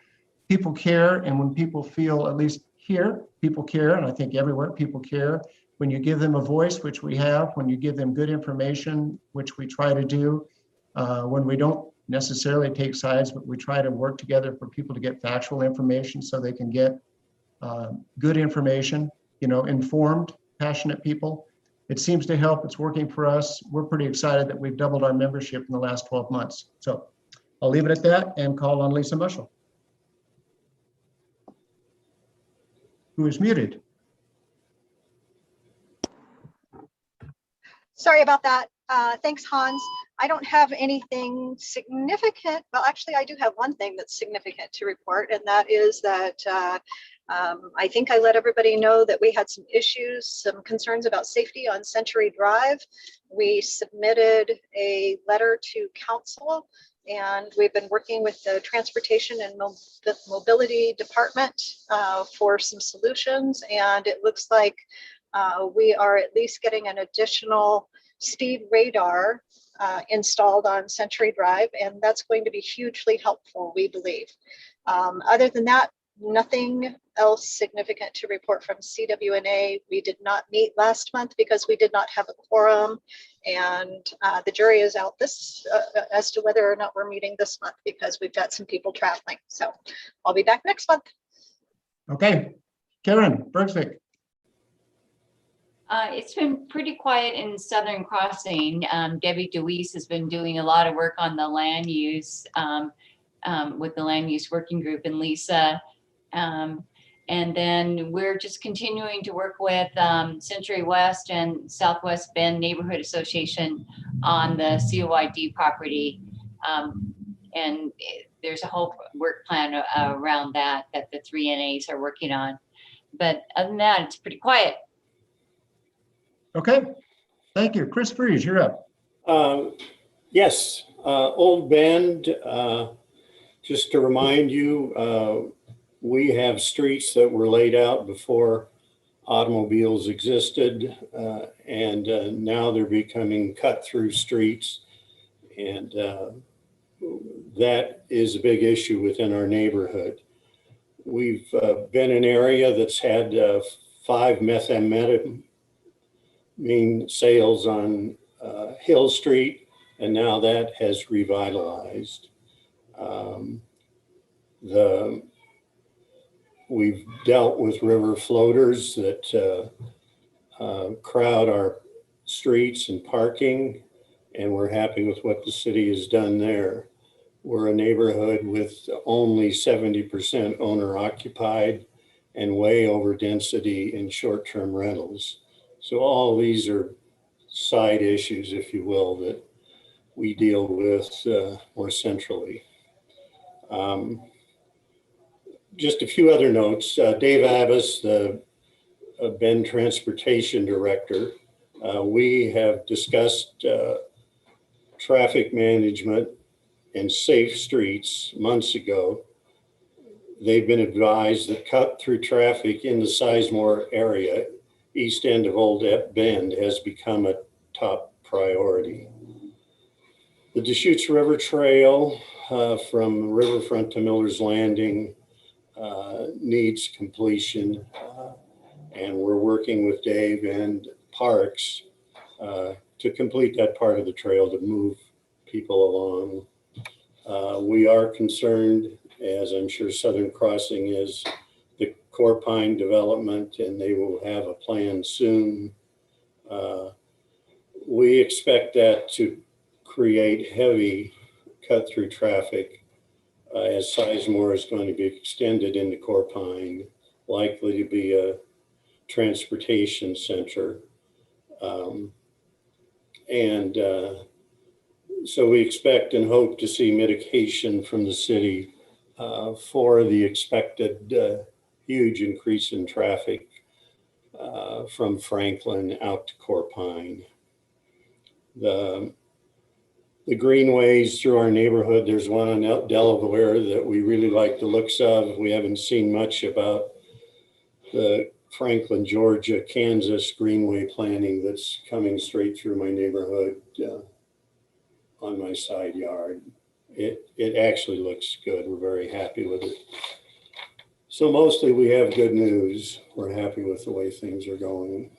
people care. And when people feel, at least here, people care, and I think everywhere people care, when you give them a voice, which we have, when you give them good information, which we try to do, when we don't necessarily take sides, but we try to work together for people to get factual information so they can get good information, informed, passionate people. It seems to help. It's working for us. We're pretty excited that we've doubled our membership in the last 12 months. So I'll leave it at that and call on Lisa Mushel, who is muted.
Sorry about that. Thanks, Hans. I don't have anything significant. Well, actually, I do have one thing that's significant to report, and that is that I think I let everybody know that we had some issues, some concerns about safety on Century Drive. We submitted a letter to council, and we've been working with the Transportation and Mobility Department for some solutions, and it looks like we are at least getting an additional speed radar installed on Century Drive, and that's going to be hugely helpful, we believe. Other than that, nothing else significant to report from CWNA. We did not meet last month because we did not have a quorum, and the jury is out as to whether or not we're meeting this month because we've got some people traveling. So I'll be back next month.
Okay, Karen Bergsvik.
It's been pretty quiet in Southern Crossing. Debbie DeWeese has been doing a lot of work on the land use with the land use working group and Lisa. And then we're just continuing to work with Century West and Southwest Bend Neighborhood Association on the COID property. And there's a whole work plan around that the 3 NAs are working on. But other than that, it's pretty quiet.
Okay, thank you. Chris Freeze, you're up.
Yes, Old Bend, just to remind you, we have streets that were laid out before automobiles existed, and now they're becoming cut-through streets. And that is a big issue within our neighborhood. We've been an area that's had 5 methamphetamine sales on Hill Street, and now that has revitalized. We've dealt with river floaters that crowd our streets and parking, and we're happy with what the city has done there. We're a neighborhood with only 70% owner occupied and way over density in short-term rentals. So all these are side issues, if you will, that we deal with more centrally. Just a few other notes. Dave Abbas, the Bend Transportation Director, we have discussed traffic management and safe streets months ago. They've been advised that cut through traffic in the Sizemore area, east end of Old Bend, has become a top priority. The Deschutes River Trail from Riverfront to Miller's Landing needs completion, and we're working with Dave and Parks to complete that part of the trail to move people along. We are concerned, as I'm sure Southern Crossing is, the Core Pine development, and they will have a plan soon. We expect that to create heavy cut through traffic as Sizemore is going to be extended into Core Pine, likely to be a transportation center. So we expect and hope to see mitigation from the city for the expected huge increase in traffic from Franklin out to Core Pine. The greenways through our neighborhood, there's one on Delaware that we really like the looks of. We haven't seen much about the Franklin, Georgia, Kansas greenway planning that's coming straight through my neighborhood on my side yard. It actually looks good. We're very happy with it. So mostly we have good news. We're happy with the way things are going.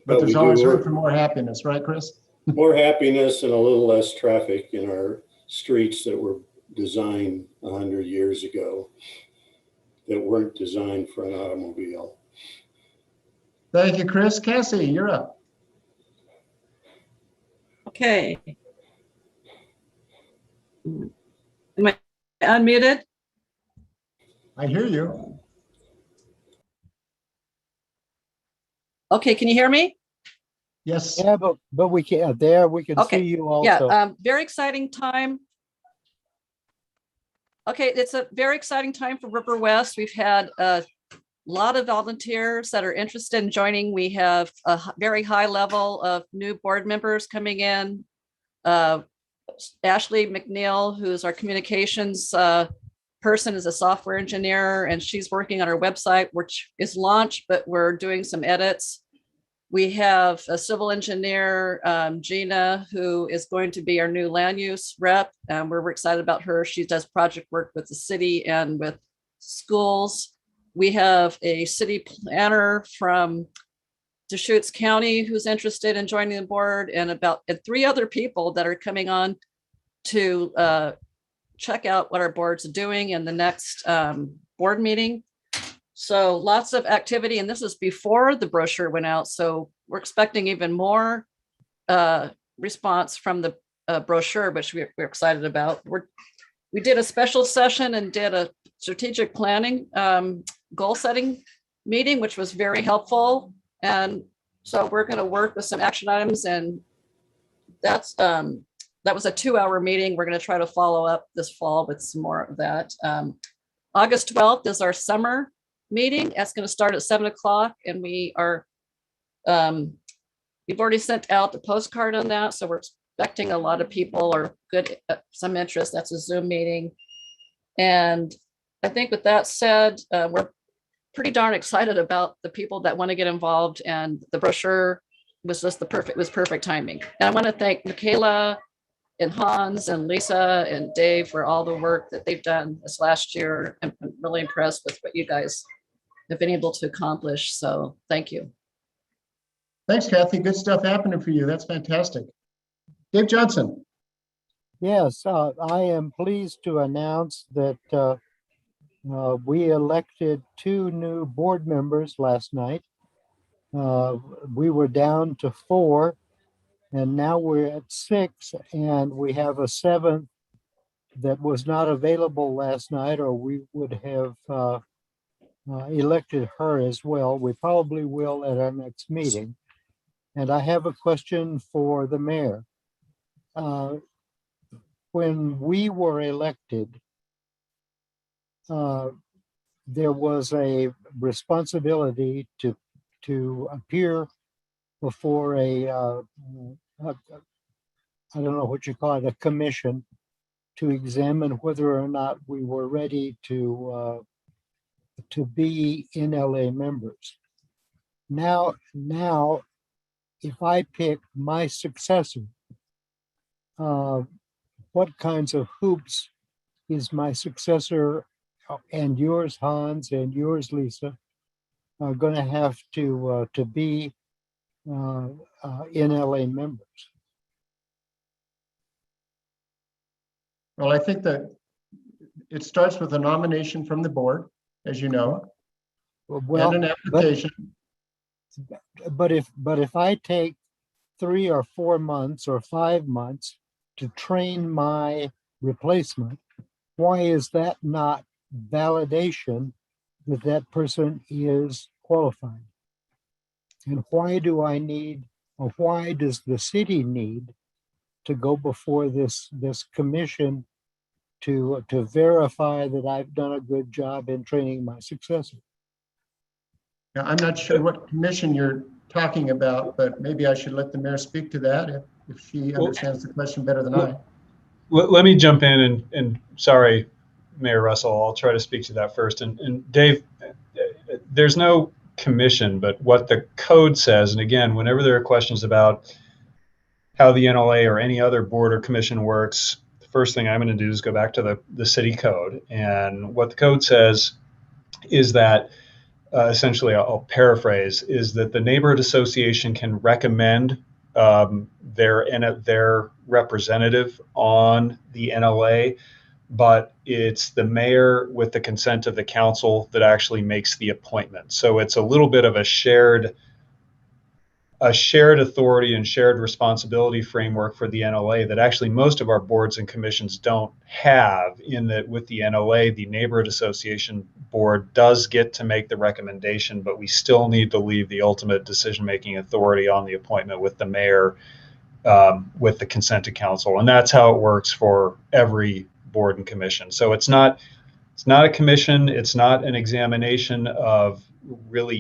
But there's always room for more happiness, right, Chris?
More happiness and a little less traffic in our streets that were designed 100 years ago that weren't designed for an automobile.
Thank you, Chris. Cassie, you're up.
Okay. Am I unmuted?
I hear you.
Okay, can you hear me?
Yes.
Yeah, but we can there we can
Okay.
see you also.
Yeah, very exciting time. Okay, it's a very exciting time for River West. We've had a lot of volunteers that are interested in joining. We have a very high level of new board members coming in. Ashley McNeil, who's our communications person, is a software engineer, and she's working on our website, which is launched, but we're doing some edits. We have a civil engineer, Gina, who is going to be our new land use rep. We're excited about her. She does project work with the city and with schools. We have a city planner from Deschutes County who's interested in joining the board, and 3 other people that are coming on to check out what our board's doing in the next board meeting. So lots of activity, and this is before the brochure went out. So we're expecting even more response from the brochure, which we're excited about. We did a special session and did a strategic planning goal setting meeting, which was very helpful. And so we're going to work with some action items, and that was a 2-hour meeting. We're going to try to follow up this fall with some more of that. August 12th is our summer meeting. That's going to start at 7 o'clock, and we are we've already sent out the postcard on that, so we're expecting a lot of people or some interest. That's a Zoom meeting. And I think with that said, we're pretty darn excited about the people that want to get involved, and the brochure was just perfect timing. And I want to thank Michaela and Hans and Lisa and Dave for all the work that they've done this last year. I'm really impressed with what you guys have been able to accomplish. So thank you.
Thanks, Kathy. Good stuff happening for you. That's fantastic. Dave Johnson.
Yes, I am pleased to announce that we elected 2 new board members last night. We were down to 4, and now we're at 6, and we have a 7th that was not available last night, or we would have elected her as well. We probably will at our next meeting. And I have a question for the mayor. When we were elected, there was a responsibility to appear before I don't know what you call it, a commission, to examine whether or not we were ready to be NLA members. Now, if I pick my successor, what kinds of hoops is my successor and yours, Hans, and yours, Lisa, are going to have to be NLA members?
Well, I think that it starts with a nomination from the board, as you know,
Well,
and an application.
But if I take 3 or 4 months or 5 months to train my replacement, why is that not validation that that person is qualified? And why do I need, or why does the city need to go before this commission to verify that I've done a good job in training my successor?
Now, I'm not sure what commission you're talking about, but maybe I should let the mayor speak to that if she understands the question better than I.
Let me jump in and sorry, Mayor Russell, I'll try to speak to that first. And Dave, there's no commission, but what the code says, and again, whenever there are questions about how the NLA or any other board or commission works, the first thing I'm going to do is go back to the city code. And what the code says is that essentially, I'll paraphrase, is that the neighborhood association can recommend their representative on the NLA, but it's the mayor with the consent of the council that actually makes the appointment. So it's a little bit of a shared authority and shared responsibility framework for the NLA that actually most of our boards and commissions don't have, in that with the NLA, the neighborhood association board does get to make the recommendation, but we still need to leave the ultimate decision-making authority on the appointment with the mayor with the consent of council. And that's how it works for every board and commission. So it's not a commission. It's not an examination of really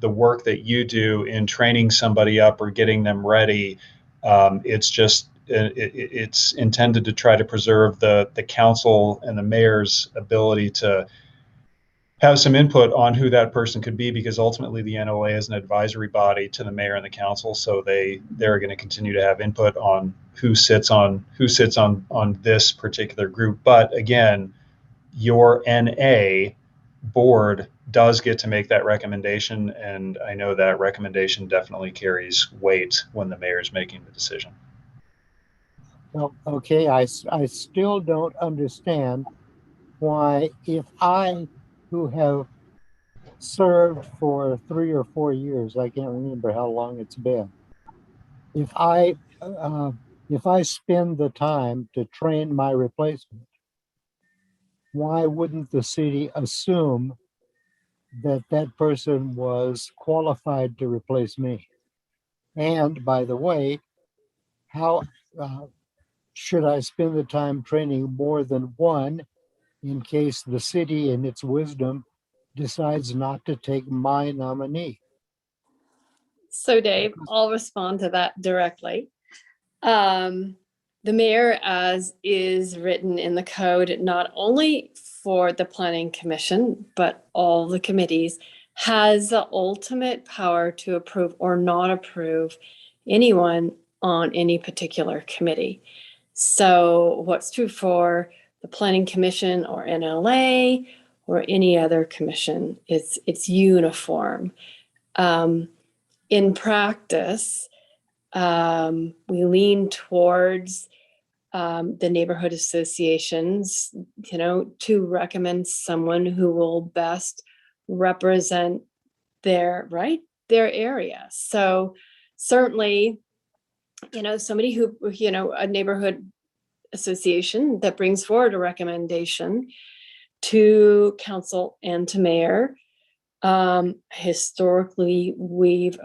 the work that you do in training somebody up or getting them ready. It's just it's intended to try to preserve the council and the mayor's ability to have some input on who that person could be, because ultimately the NLA is an advisory body to the mayor and the council, so they're going to continue to have input on who sits on this particular group. But again, your NA board does get to make that recommendation, and I know that recommendation definitely carries weight when the mayor is making the decision.
Well, okay, I still don't understand why, if I, who have served for 3 or 4 years, I can't remember how long it's been, if I spend the time to train my replacement, why wouldn't the city assume that that person was qualified to replace me? And by the way, how should I spend the time training more than one in case the city in its wisdom decides not to take my nominee?
So Dave, I'll respond to that directly. The mayor, as is written in the code, not only for the planning commission, but all the committees, has the ultimate power to approve or not approve anyone on any particular committee. So what's true for the planning commission or NLA or any other commission, it's uniform. In practice, we lean towards the neighborhood associations, to recommend someone who will best represent their their area. So certainly, somebody who, a neighborhood association that brings forward a recommendation to council and to mayor. Historically, we've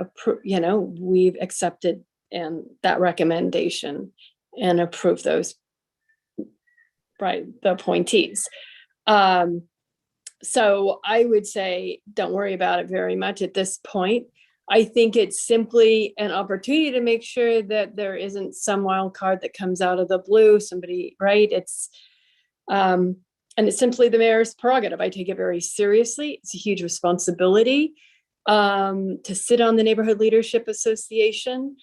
accepted and that recommendation and approved those, right, the appointees. So I would say, don't worry about it very much at this point. I think it's simply an opportunity to make sure that there isn't some wild card that comes out of the blue, somebody, right? And it's simply the mayor's prerogative. I take it very seriously. It's a huge responsibility to sit on the Neighborhood Leadership Association.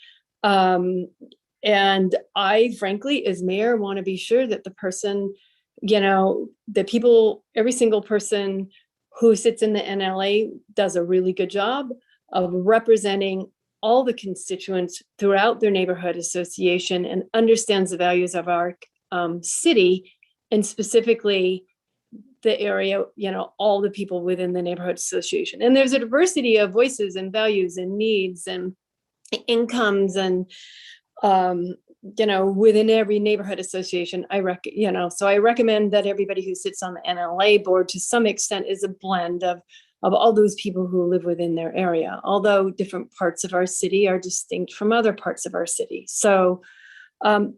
And I, frankly, as mayor, want to be sure that the person, the people, every single person who sits in the NLA does a really good job of representing all the constituents throughout their neighborhood association and understands the values of our city, and specifically the area, all the people within the neighborhood association. And there's a diversity of voices and values and needs and incomes and, within every neighborhood association. So I recommend that everybody who sits on the NLA board to some extent is a blend of all those people who live within their area, although different parts of our city are distinct from other parts of our city. So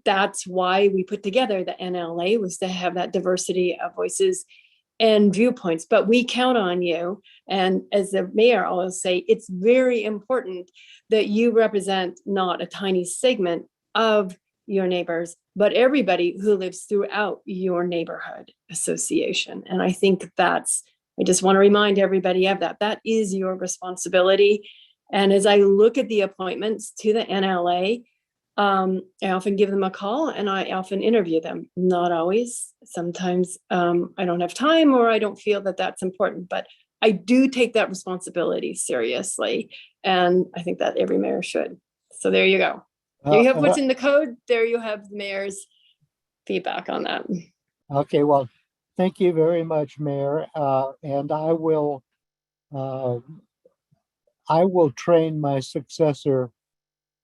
that's why we put together the NLA, was to have that diversity of voices and viewpoints. But we count on you. And as the mayor always say, it's very important that you represent not a tiny segment of your neighbors, but everybody who lives throughout your neighborhood association. And I think I just want to remind everybody of that. That is your responsibility. And as I look at the appointments to the NLA, I often give them a call and I often interview them. Not always. Sometimes I don't have time or I don't feel that that's important, but I do take that responsibility seriously. And I think that every mayor should. So there you go. There you have what's in the code. There you have the mayor's feedback on that.
Okay, well, thank you very much, Mayor. And I will train my successor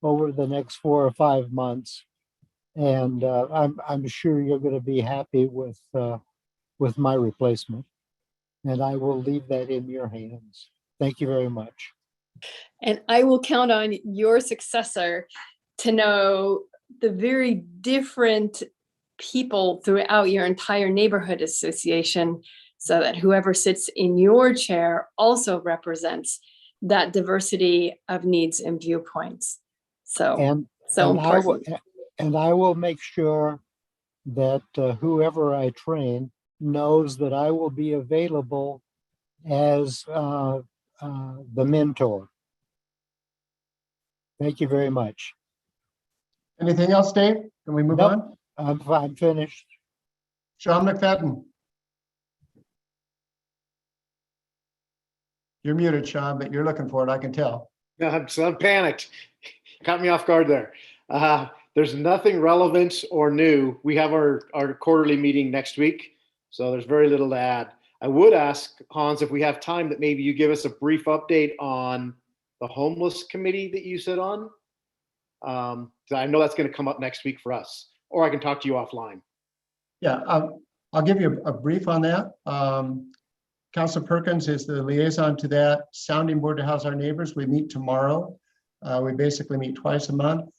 over the next 4 or 5 months, and I'm sure you're going to be happy with my replacement. And I will leave that in your hands. Thank you very much.
And I will count on your successor to know the very different people throughout your entire neighborhood association, so that whoever sits in your chair also represents that diversity of needs and viewpoints. So important.
I will make sure that whoever I train knows that I will be available as the mentor. Thank you very much.
Anything else, Dave? Can we move on?
I'm finished.
Sean McFadden. You're muted, Sean, but you're looking for it, I can tell.
No, I'm panicked. Caught me off guard there. There's nothing relevant or new. We have our quarterly meeting next week, so there's very little to add. I would ask, Hans, if we have time, that maybe you give us a brief update on the homeless committee that you sit on. I know that's going to come up next week for us, or I can talk to you offline.
Yeah, I'll give you a brief on that. Council Perkins is the liaison to that sounding board to house our neighbors. We meet tomorrow. We basically meet twice a month.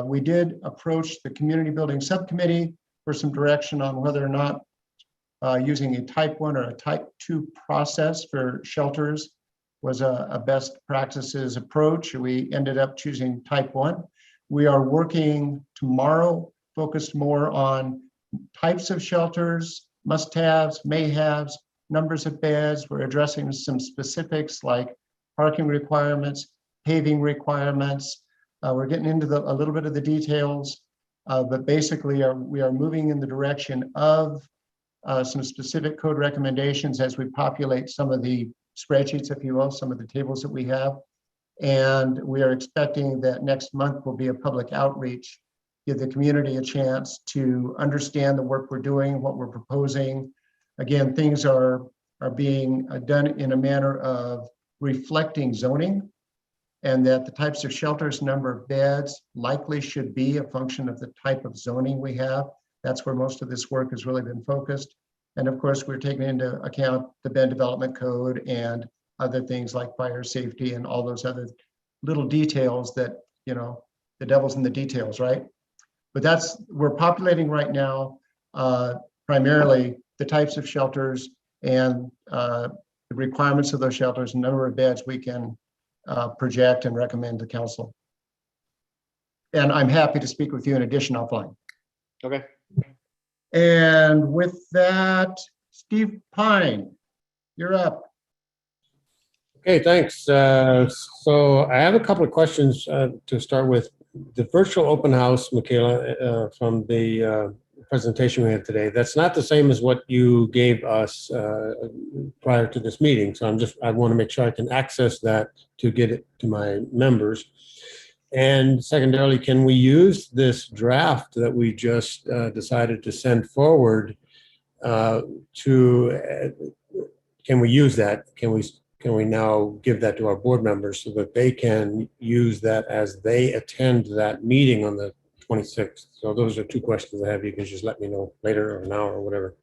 We did approach the community building subcommittee for some direction on whether or not using a type 1 or a type 2 process for shelters was a best practices approach. We ended up choosing type 1. We are working tomorrow, focused more on types of shelters, must-haves, may-haves, numbers of beds. We're addressing some specifics like parking requirements, paving requirements. We're getting into a little bit of the details, but basically we are moving in the direction of some specific code recommendations as we populate some of the spreadsheets, if you will, some of the tables that we have. And we are expecting that next month will be a public outreach, give the community a chance to understand the work we're doing, what we're proposing. Again, things are being done in a manner of reflecting zoning. and that the types of shelters, number of beds likely should be a function of the type of zoning we have. That's where most of this work has really been focused. And of course, we're taking into account the Bend Development Code and other things like fire safety and all those other little details that, you know, the devil's in the details, right? But we're populating right now primarily the types of shelters and the requirements of those shelters, number of beds we can project and recommend to council. And I'm happy to speak with you in addition offline.
Okay.
And with that, Steve Pine, you're up.
Okay, thanks. So I have a couple of questions to start with. The virtual open house, Michaela, from the presentation we had today, that's not the same as what you gave us prior to this meeting. So I want to make sure I can access that to get it to my members. And secondarily, can we use this draft that we just decided to send forward can we use that? Can we now give that to our board members so that they can use that as they attend that meeting on the 26th? So those are two questions I have. You can just let me know later or now or whatever.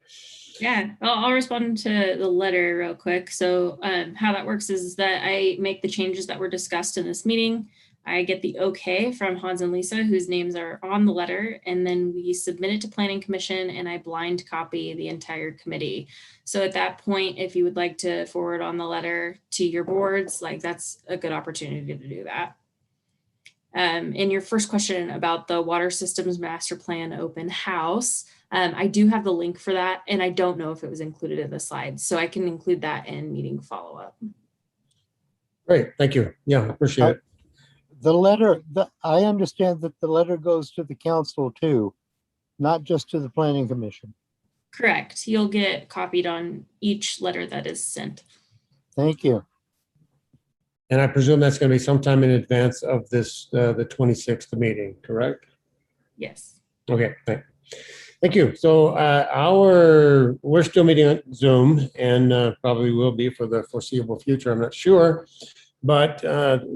Yeah, I'll respond to the letter real quick. So how that works is that I make the changes that were discussed in this meeting. I get the okay from Hans and Lisa, whose names are on the letter, and then we submit it to Planning Commission and I blind copy the entire committee. So at that point, if you would like to forward on the letter to your boards, like that's a good opportunity to do that. In your first question about the Water Systems Master Plan Open House, I do have the link for that, and I don't know if it was included in the slides, so I can include that in meeting follow-up.
Great, thank you. Yeah, appreciate it.
The letter, I understand that the letter goes to the council too, not just to the planning commission.
Correct. You'll get copied on each letter that is sent.
Thank you.
And I presume that's going to be sometime in advance of this, the 26th meeting, correct?
Yes.
Okay, thank you. So we're still meeting on Zoom and probably will be for the foreseeable future. I'm not sure. But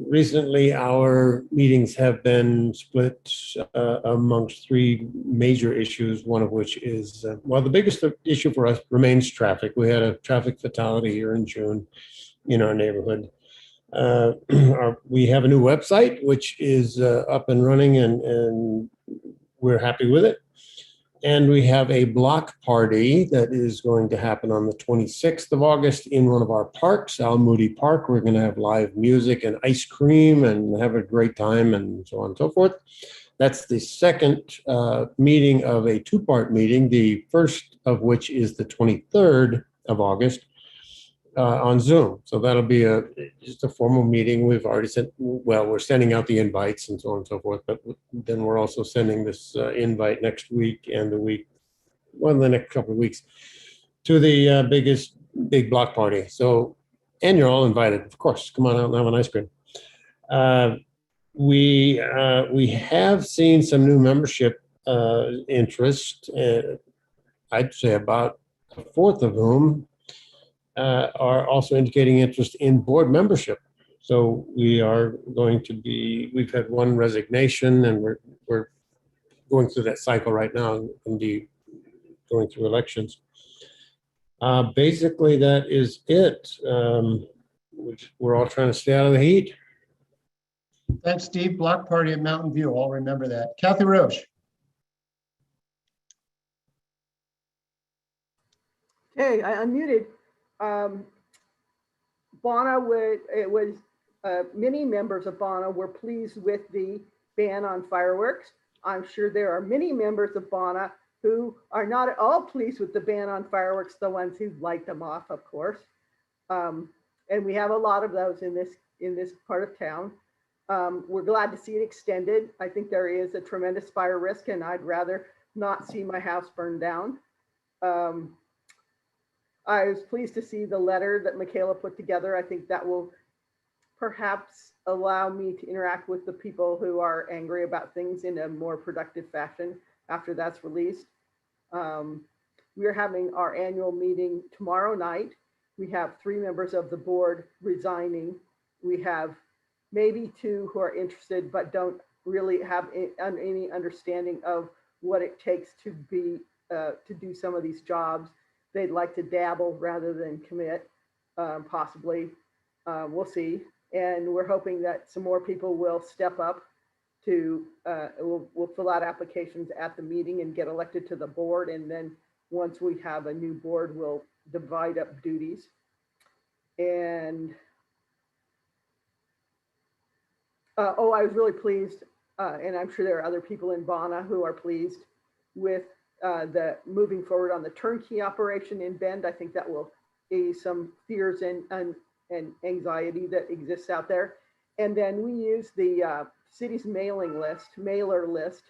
recently, our meetings have been split amongst three major issues, one of which is, well, the biggest issue for us remains traffic. We had a traffic fatality here in June in our neighborhood. We have a new website, which is up and running, and we're happy with it. And we have a block party that is going to happen on the 26th of August in one of our parks, Al Moody Park. We're going to have live music and ice cream and have a great time and so on and so forth. That's the second meeting of a two-part meeting, the first of which is the 23rd of August on Zoom. So that'll be just a formal meeting. We've already we're sending out the invites and so on and so forth, but then we're also sending this invite next week and the next couple of weeks to the big block party. So, and you're all invited, of course. Come on out and have an ice cream. We have seen some new membership interest. I'd say about a fourth of whom are also indicating interest in board membership. So we've had one resignation and we're going through that cycle right now, indeed going through elections. Basically, that is it. We're all trying to stay out of the heat.
Thanks, Steve. Block party at Mountain View. I'll remember that. Kathy Roche.
Hey, I unmuted. Many members of BANA were pleased with the ban on fireworks. I'm sure there are many members of BANA who are not at all pleased with the ban on fireworks, the ones who light them off, of course. And we have a lot of those in this part of town. We're glad to see it extended. I think there is a tremendous fire risk and I'd rather not see my house burned down. I was pleased to see the letter that Michaela put together. I think that will perhaps allow me to interact with the people who are angry about things in a more productive fashion after that's released. We are having our annual meeting tomorrow night. We have 3 members of the board resigning. We have maybe two who are interested but don't really have any understanding of what it takes to be to do some of these jobs. They'd like to dabble rather than commit, possibly. We'll see. And we're hoping that some more people will step up to, we'll fill out applications at the meeting and get elected to the board. And then once we have a new board, we'll divide up duties. And oh, I was really pleased, and I'm sure there are other people in Bonna who are pleased with the moving forward on the turnkey operation in Bend. I think that will ease some fears and anxiety that exists out there. And then we use the city's mailer list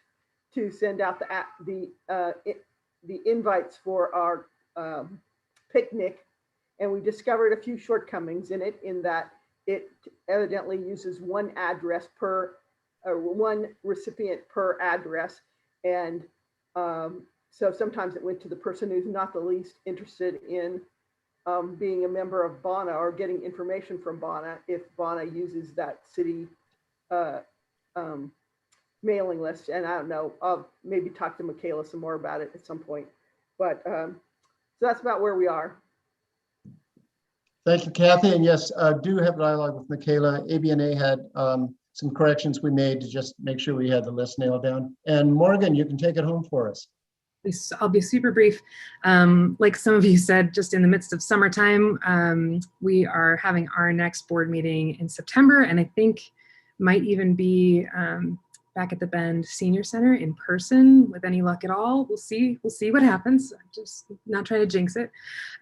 to send out the invites for our picnic. And we discovered a few shortcomings in it, in that it evidently uses one address per, or one recipient per address. And so sometimes it went to the person who's not the least interested in being a member of Bonna or getting information from Bonna, if Bonna uses that city mailing list. And I don't know, I'll maybe talk to Michaela some more about it at some point. But so that's about where we are.
Thank you, Kathy. And yes, do have dialogue with Michaela. ABNA had some corrections we made to just make sure we had the list nailed down. And Morgan, you can take it home for us.
I'll be super brief. Like some of you said, just in the midst of summertime, we are having our next board meeting in September, and I think might even be back at the Bend Senior Center in person with any luck at all. We'll see what happens. I'm just not trying to jinx it,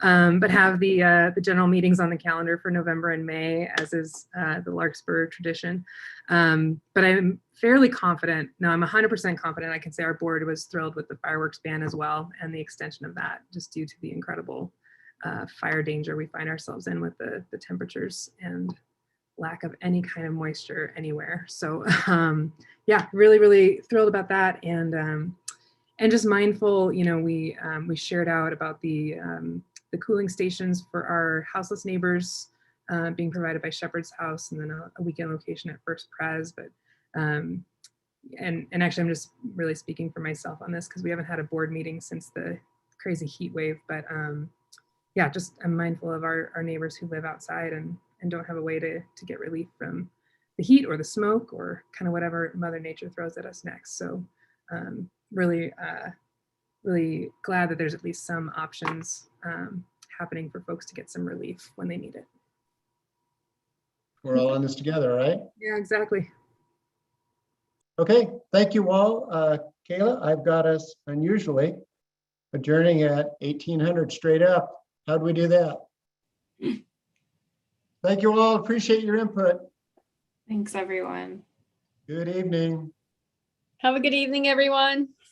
but have the general meetings on the calendar for November and May, as is the Larkspur tradition. But I'm fairly confident, no, I'm 100% confident I can say our board was thrilled with the fireworks ban as well, and the extension of that, just due to the incredible fire danger we find ourselves in with the temperatures and lack of any kind of moisture anywhere. So yeah, really thrilled about that. And just mindful, you know, we shared out about the cooling stations for our houseless neighbors being provided by Shepherd's House, and then a weekend location at First Pres. But and actually, I'm just really speaking for myself on this because we haven't had a board meeting since the crazy heat wave. But yeah, just I'm mindful of our neighbors who live outside and don't have a way to get relief from the heat or the smoke or kind of whatever Mother Nature throws at us next. So really glad that there's at least some options happening for folks to get some relief when they need it.
We're all in this together, right?
Yeah, exactly.
Okay, thank you all. Kayla, I've got us unusually adjourning at 1800 straight up. How'd we do that? Thank you all. Appreciate your input.
Thanks, everyone.
Good evening.
Have a good evening, everyone.